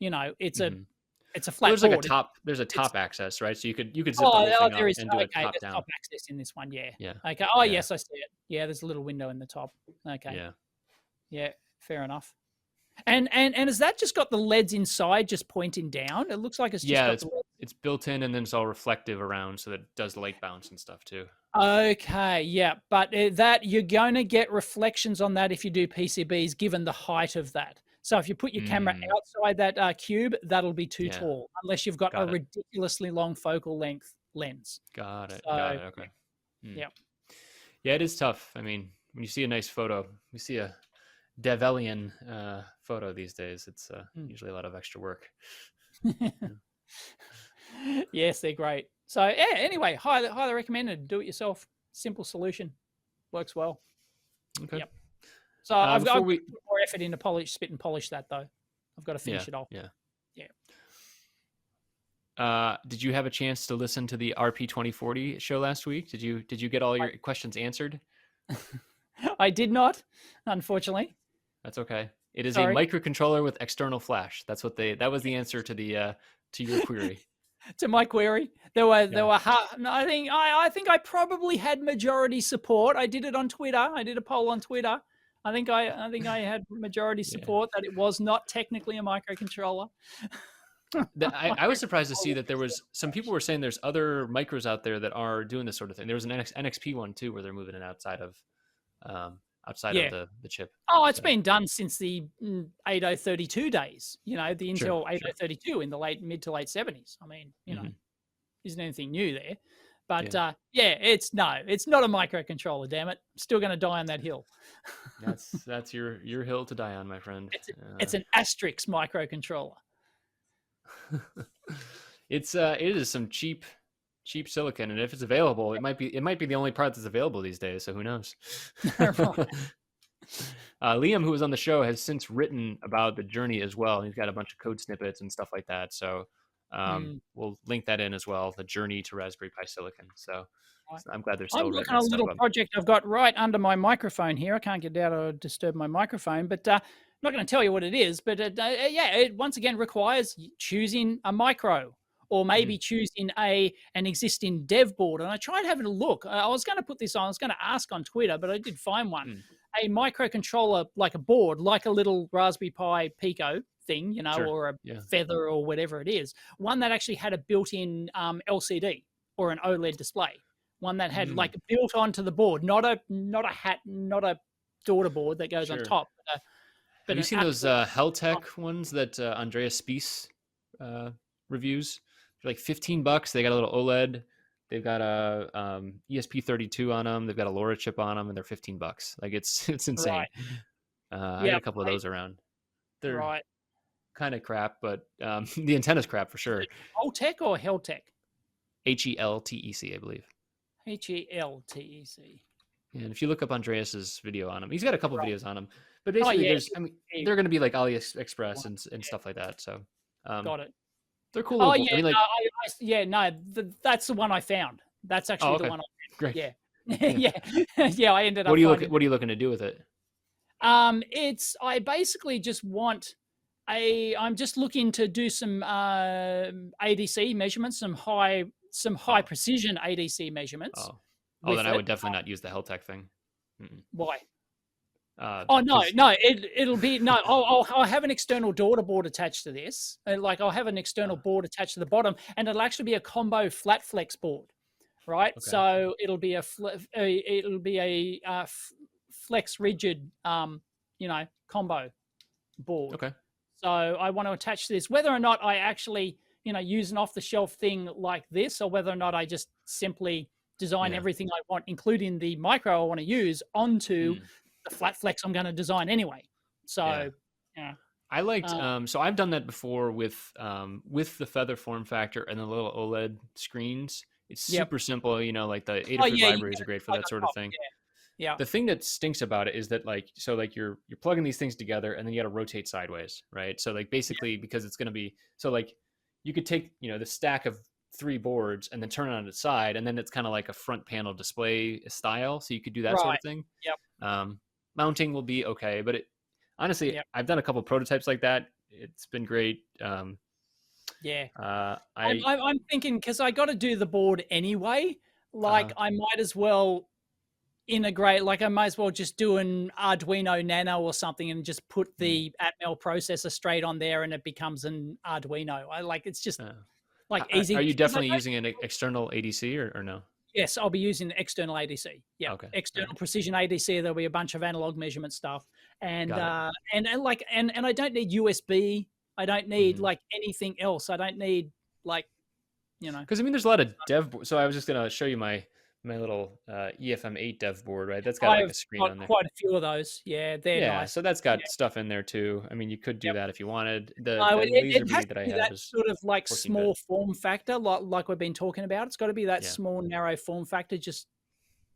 It's a Mhm. it's a Well, flat there's like a board. top. There's a It's top access, right? So you could zip the Oh, whole thing there up is. and do it Okay, top there's down. top access in this one. Yeah. Yeah. Okay. Oh, Yeah. yes, I see it. Yeah, there's a little window in the top. Okay. Yeah. Yeah, fair enough. And has that just got the LEDs inside just pointing down? It looks like it's just Yeah. got the LEDs. It's built in, and then it's all reflective around, so that it does light bounce and stuff too. Okay, yeah, but that you're going to get reflections on that if you do PCBs, given the height of that. So if you put your camera Mm, outside that cube, that'll be too yeah. tall, unless you've got a Got it. ridiculously long focal length lens. Got it. Got So it. Okay. Mm. yeah. Yeah, it is tough. I mean, when you see a nice photo, you see a Develian photo these days. It's usually a lot of extra work. Yeah. Yes, they're great. So yeah, anyway, highly recommended. Do it yourself. Simple solution. Works well. Okay. Yep. So I've got Before to we, put more effort into spit and polish that though. I've got to finish it off. yeah. Yeah. Did you have a chance to listen to the RP 2040 show last week? Did you get all your questions answered? I did not, unfortunately. That's okay. It is Sorry. a microcontroller with external flash. That was the answer to the to your query. To my query, there were I think I probably had majority support. I did it on Twitter. I did a poll on Twitter. I think I had majority support that it was not technically a microcontroller. I was surprised to see that there was some people were saying there's other micros out there that are doing this sort of thing. There was an NXP one too, where they're moving it outside of the chip. Oh, it's been done since the 8032 days. The Intel 8032 in the mid to late 70s. I mean, isn't anything new there. But it's not a microcontroller. Damn it, still going to die on that hill. That's your hill to die on, my friend. It's an asterisk microcontroller. It is some cheap silicon, and if it's available, it might be the only part that's available these days. So who knows? Liam, who was on the show, has since written about the journey as well. He's got a bunch of code snippets and stuff like that. So we'll link that in as well. The journey to Raspberry Pi Silicon. So I'm glad they're still. I'm looking at a little project I've got right under my microphone here. I can't get out or disturb my microphone, but I'm not going to tell you what it is. But it once again requires choosing a micro, or maybe choosing an existing dev board. And I tried having a look. I was going to put this on. I was going to ask on Twitter, but I did find one. A microcontroller, like a board, like a little Raspberry Pi Pico thing, or a Feather or whatever it is. One that actually had a built-in LCD or an OLED display. One that had like built onto the board, not a daughter board that goes on top. Have you seen those Heltec ones that Andreas Spiess reviews? They're like $15. They got a little OLED. They've got a ESP32 on them. They've got a LoRa chip on them, and they're $15. Like it's insane. Right. I got a couple of those around. They're kind of crap, but the antenna's crap for sure. Heltec or Heltec? HELTEC, I believe. HELTEC. And if you look up Andreas's video on him, he's got a couple of videos on him. But basically, they're going to be like AliExpress and stuff like that. So got it. They're cool. Oh yeah, that's the one I found. That's actually the one I found. Great. Yeah, yeah. I ended up. What are you looking to do with it? I basically just want I'm just looking to do some ADC measurements, some high precision ADC measurements. Then I would definitely not use the Heltec thing. Why? It'll be I'll have an external daughter board attached to this. I'll have an external board attached to the bottom, and it'll actually be a combo flat flex board. right? Okay. So it'll be a flex rigid, combo board. Okay. So I want to attach this, whether or not I actually, use an off the shelf thing like this, or whether or not I just simply design everything I want, including the micro I want to use, onto the flat flex I'm going to design anyway. So, yeah. I liked so I've done that before with the feather form factor and the little OLED screens. It's super simple, like the Adafruit libraries are great for that sort of thing. Yeah. The thing that stinks about it is that you're plugging these things together and then you got to rotate sideways, right? So like basically because it's going to be you could take, the stack of 3 boards and then turn it on its side, and then it's kind of like a front panel display style. So you could do that sort of thing. Yep. Mounting will be okay, but honestly, I've done a couple prototypes like that. It's been great. I'm thinking, because I got to do the board anyway. Like I might as well integrate. Like I might as well just do an Arduino Nano or something and just put the Atmel processor straight on there, and it becomes an Arduino. It's just easy. Are you definitely using an external ADC or no? Yes, I'll be using external ADC. Yeah, okay. External precision ADC. There'll be a bunch of analog measurement stuff, and I don't need USB. I don't need anything else. I don't need because there's a lot of dev. So I was just gonna show you my little EFM8 dev board, right? That's got a screen on there. Quite a few of those. Yeah, they're nice. So that's got stuff in there too. I mean, you could do that if you wanted. The laser bead that I have is sort of like small form factor, like we've been talking about. It's got to be that small, narrow form factor, just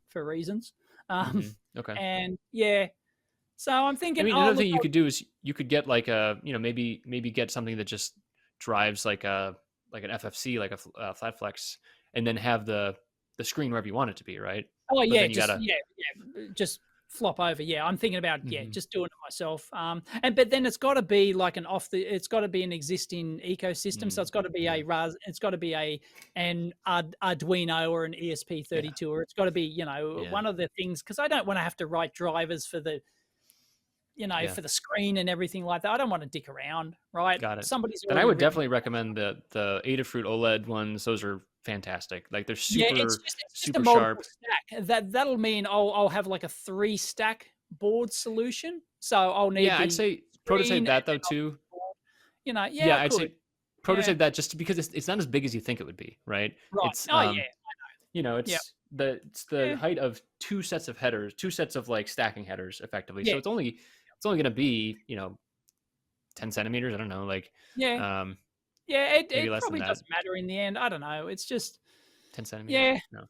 for reasons. Okay. And so I'm thinking. Another thing you could do is you could get maybe get something that just drives like an FFC, like a flat flex, and then have the screen wherever you want it to be, right? Oh yeah, just flop over. Yeah, I'm thinking about just doing it myself. But then it's got to be like it's got to be an existing ecosystem. So it's got to be an Arduino or an ESP32, or it's got to be one of the things, because I don't want to have to write drivers for the for the screen and everything like that. I don't want to dick around, right? Got it. And I would definitely recommend the Adafruit OLED ones. Those are fantastic. Like they're super super sharp. Stack. That'll mean I'll have like a 3-stack board solution. So I'll need. I'd say prototype that though too. I'd say prototype that, just because it's not as big as you think it would be, right? Right. It's it's the height of 2 sets of headers, 2 sets of like stacking headers effectively. So it's only going to be 10 centimeters. I don't know, like it probably doesn't matter in the end. I don't know. It's just 10 centimeters. No.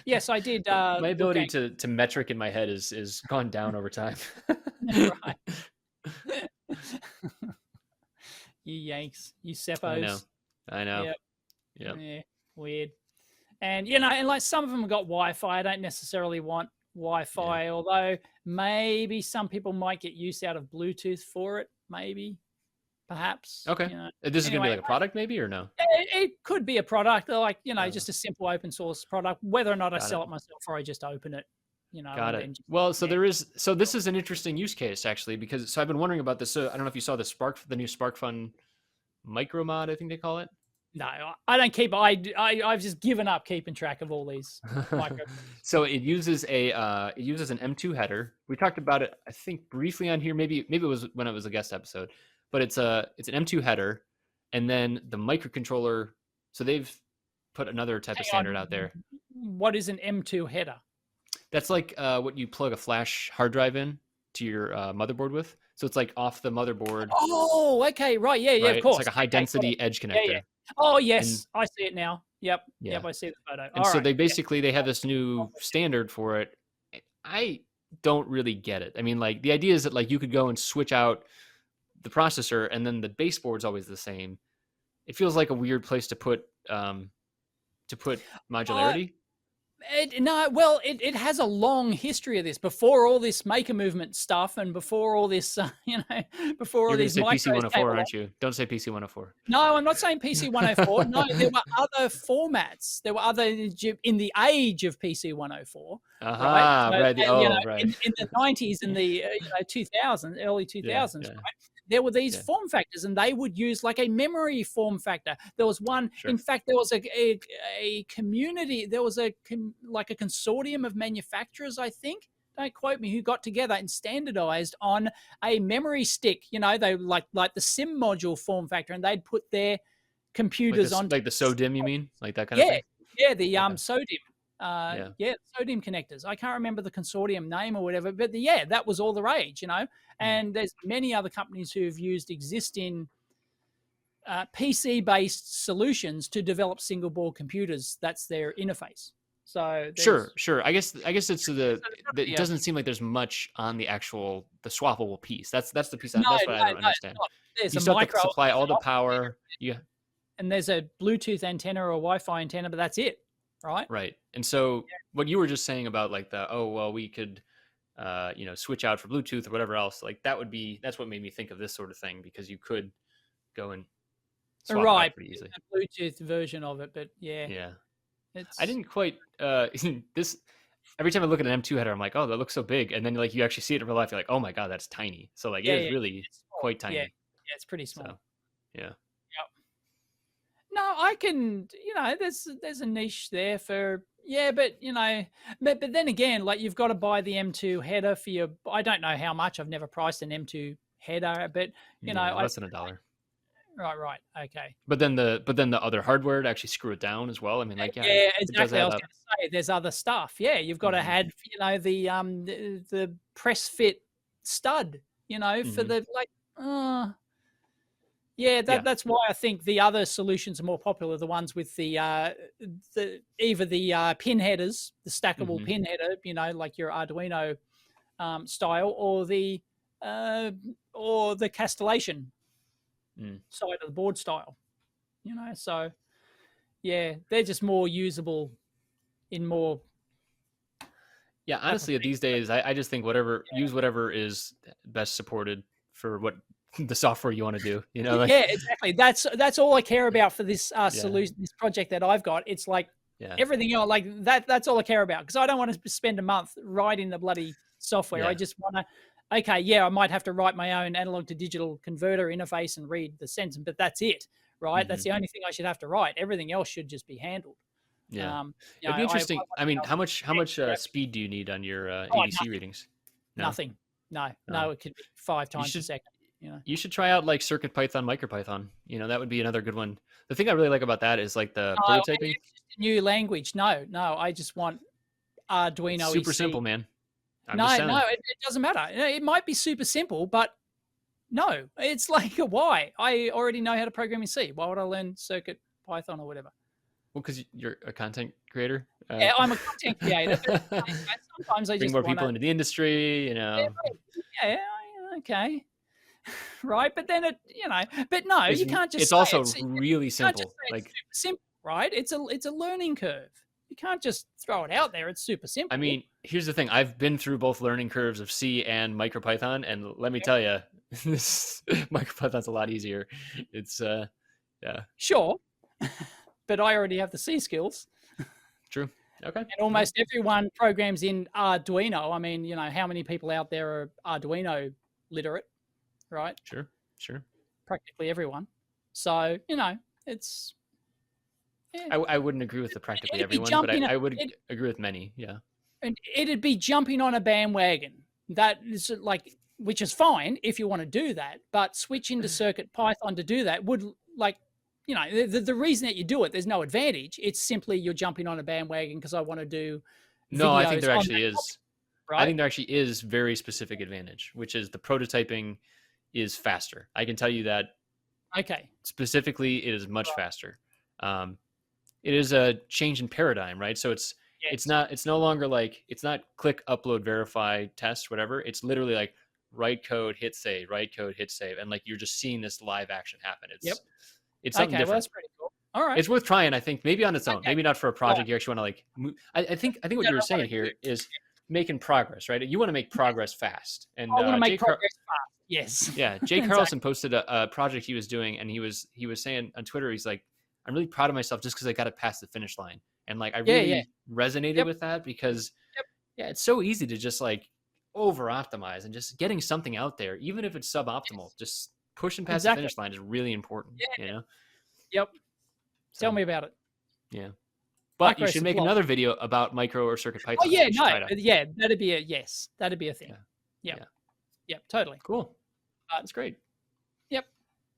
Yes, I did. My ability to metric in my head is gone down over time. Right. You Yanks, you Seppos. I know. Yep. Yeah. Weird. And and like some of them have got Wi-Fi. I don't necessarily want Wi-Fi, although maybe some people might get use out of Bluetooth for it. Maybe, perhaps. Okay. This is gonna be like a product, maybe, or no? It could be a product, like just a simple open source product. Whether or not I sell it myself or I just open it, Got it. Well, so this is an interesting use case actually, because I've been wondering about this. So I don't know if you saw the new SparkFun micro mod, I think they call it. No, I don't keep. I've just given up keeping track of all these micro. So it uses an M2 header. We talked about it, I think, briefly on here. Maybe it was when it was a guest episode, but it's an M2 header, and then the microcontroller. So they've put another type of standard out there. What is an M2 header? That's like what you plug a flash hard drive in to your motherboard with. So it's like off the motherboard. Oh, okay, right, yeah, right? Of course. It's like a high density edge connector. Yeah. Oh yes, I see it now. Yep, I see the photo. And so they have this new standard for it. I don't really get it. I mean, like the idea is that like you could go and switch out the processor, and then the baseboard's always the same. It feels like a weird place to put modularity. It has a long history of this. Before all this maker movement stuff, and before all this, before all these PC 104, aren't you? Don't say PC 104. No, I'm not saying PC 104. No, there were other formats. There were other in the age of PC 104. Right. In the 90s and the 2000s, early 2000s, right? there were these Yeah. form factors, and they would use like a memory form factor. There was one, Sure. in fact, there was a community, there was like a consortium of manufacturers, I think, don't quote me, who got together and standardized on a memory stick. You know, they like the SIM module form factor, and they'd put their computers on like the SODIMM, you mean, like that kind of yeah, thing? yeah, the Okay. SODIMM. Yeah. Yeah, SODIMM connectors. I can't remember the consortium name or whatever, but yeah, that was all the rage, you know. And there's many other companies who've used existing PC-based solutions to develop single-board computers. That's their interface. So Sure. I guess it's it yeah. doesn't seem like there's much on the swappable piece. That's the piece No, that's what I don't no, understand. there's You a still have to micro supply all the power. Yeah. and there's a Bluetooth antenna or a Wi-Fi antenna, but that's it, right? Right. And so what you were just saying about like we could switch out for Bluetooth or whatever else, like that's what made me think of this sort of thing, because you could go and swap it out pretty easily. A Bluetooth version of it, but yeah. Yeah. It's... I didn't quite this every time I look at an M2 header, I'm like, oh, that looks so big. And then like you actually see it in real life, you're like, oh my God, that's tiny. So like it is really quite tiny. Yeah, it's pretty small. So, yeah. Yep. No, I can, there's a niche there for, but but then again, like you've got to buy the M2 header for your, I don't know how much, I've never priced an M2 header, but less than $1. Right. Okay. But then the other hardware to actually screw it down as well. I mean, like, yeah, exactly. I was going to say there's other stuff. Yeah, you've got to add, the press fit stud, for the that's why I think the other solutions are more popular. The ones with the either the pin headers, the stackable pin header, like your Arduino style, or the castellation side of the board style. So yeah, they're just more usable in more. Yeah, honestly, these days, I just think use whatever is best supported for what the software you want to do. Like, yeah, exactly. That's all I care about for this solution, this project that I've got. It's like everything else, like that. That's all I care about, because I don't want to spend a month writing the bloody software. I just want to. Okay, I might have to write my own analog to digital converter interface and read the sentence, but that's it, right? That's the only thing I should have to write. Everything else should just be handled. Yeah, it'd be interesting. I mean, how much speed do you need on your ADC readings? No? Nothing. No, it could be 5 times a second. You should try out like CircuitPython, MicroPython. That would be another good one. The thing I really like about that is like the prototyping. New language. No, I just want Arduino. Super simple, man. No, it doesn't matter. It might be super simple, but no, it's like, why? I already know how to program in C. Why would I learn CircuitPython or whatever? Well, because you're a content creator. Yeah, I'm a content creator. Sometimes I bring just more people into the industry. Yeah, okay. Right, but then but no, you can't just. It's also really simple. Like super simple, right? It's a learning curve. You can't just throw it out there. It's super simple. I mean, here's the thing. I've been through both learning curves of C and MicroPython, and let me tell you, this MicroPython's a lot easier. It's Sure, but I already have the C skills. True. Okay. And almost everyone programs in Arduino. I mean, how many people out there are Arduino literate, right? Sure. Practically everyone. So, it's... Yeah. I wouldn't agree with the practically everyone, but I would agree with many, yeah. And it'd be jumping on a bandwagon. That is like, which is fine if you want to do that, but switching to CircuitPython to do that would, like, the reason that you do it, there's no advantage. It's simply you're jumping on a bandwagon because I want to do videos. No, I think there actually is. Topic, right? I think there actually is very specific advantage, which is the prototyping is faster. I can tell you that. Okay. Specifically, it is much faster. It is a change in paradigm, right? So it's no longer like, it's not click, upload, verify, test, whatever. It's literally like write code, hit save, write code, hit save. And like, you're just seeing this live action happen. It's something different. Well, that's pretty cool. All right. It's worth trying, I think, maybe on its own, maybe not for a project you actually want to like move. I think what you were saying here is making progress, right? You want to make progress fast. And I want to make progress fast. Yes. Yeah. Jay Carlson posted a project he was doing, and he was saying on Twitter, he's like, I'm really proud of myself just because I got it past the finish line. And like, I really resonated with that because it's so easy to just like over optimize, and just getting something out there, even if it's suboptimal, just pushing past the finish line is really important. You know. Yep. So, Tell me about it. Yeah. But you should make another video about micro or circuit Python. Oh yeah, that'd be that'd be a thing. Yep, totally. Cool. That's great. Yep.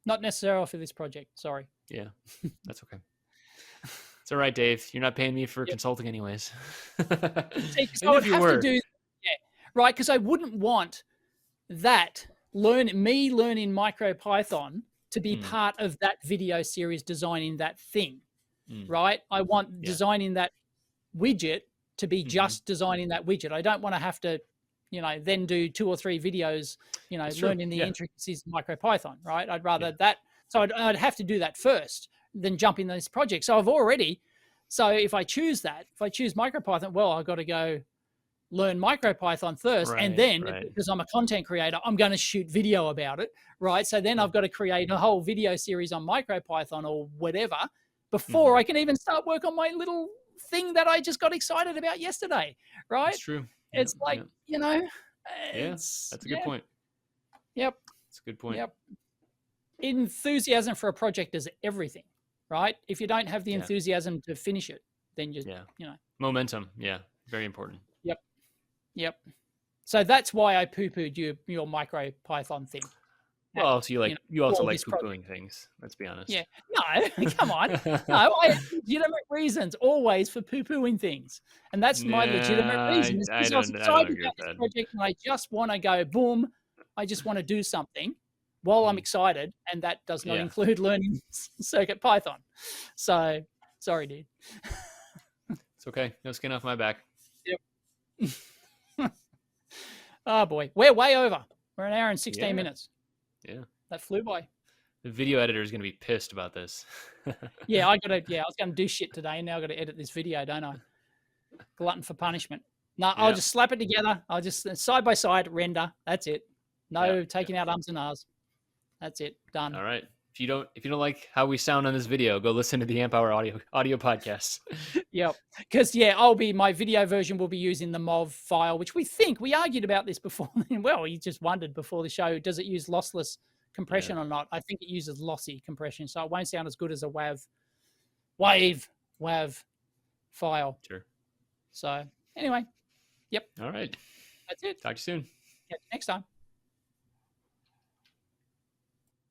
Not necessarily for this project. Sorry. Yeah, that's okay. It's all right, Dave. You're not paying me for consulting anyways. See, I would have to do, right, because I wouldn't want that learning MicroPython to be part of that video series designing that thing, right? I want designing that widget to be just designing that widget. I don't want to have to, then do 2 or 3 videos, learning the intricacies of MicroPython, right? I'd rather that. So I'd have to do that first, then jump in this project. So if I choose MicroPython, well, I've got to go learn MicroPython first, and then because I'm a content creator, I'm going to shoot video about it, right? So then I've got to create a whole video series on MicroPython or whatever before I can even start work on my little thing that I just got excited about yesterday, right? That's true. It's like, that's a good point. Yep. That's a good point. Yep. Enthusiasm for a project is everything, right? If you don't have the enthusiasm to finish it, then momentum. Yeah. Very important. Yep. So that's why I poo-pooed your MicroPython thing. Well, so you also like poo-pooing things. Let's be honest. Yeah. No, come on. No, I have legitimate reasons always for poo-pooing things, and that's my legitimate reason. I was excited about this project, and I just want to go boom. I just want to do something while I'm excited, and that does not include learning Circuit Python. So sorry, dude. It's okay. No skin off my back. Yep. Oh boy, we're way over. We're an hour and 16 minutes. Yeah, that flew by. The video editor is going to be pissed about this. I was going to do shit today, and now I got to edit this video, don't I? Glutton for punishment. No, I'll just slap it together. I'll just side by side render. That's it. No taking out ums and ahs. That's it. Done. All right. If you don't like how we sound on this video, go listen to the Amp Hour audio podcast. Yep. Because my video version will be using the MOV file, which we argued about this before. Well, he just wondered before the show, does it use lossless compression or not? I think it uses lossy compression, so it won't sound as good as a WAV file. Sure. So anyway, yep. All right. That's it. Talk to you soon. Catch you next time.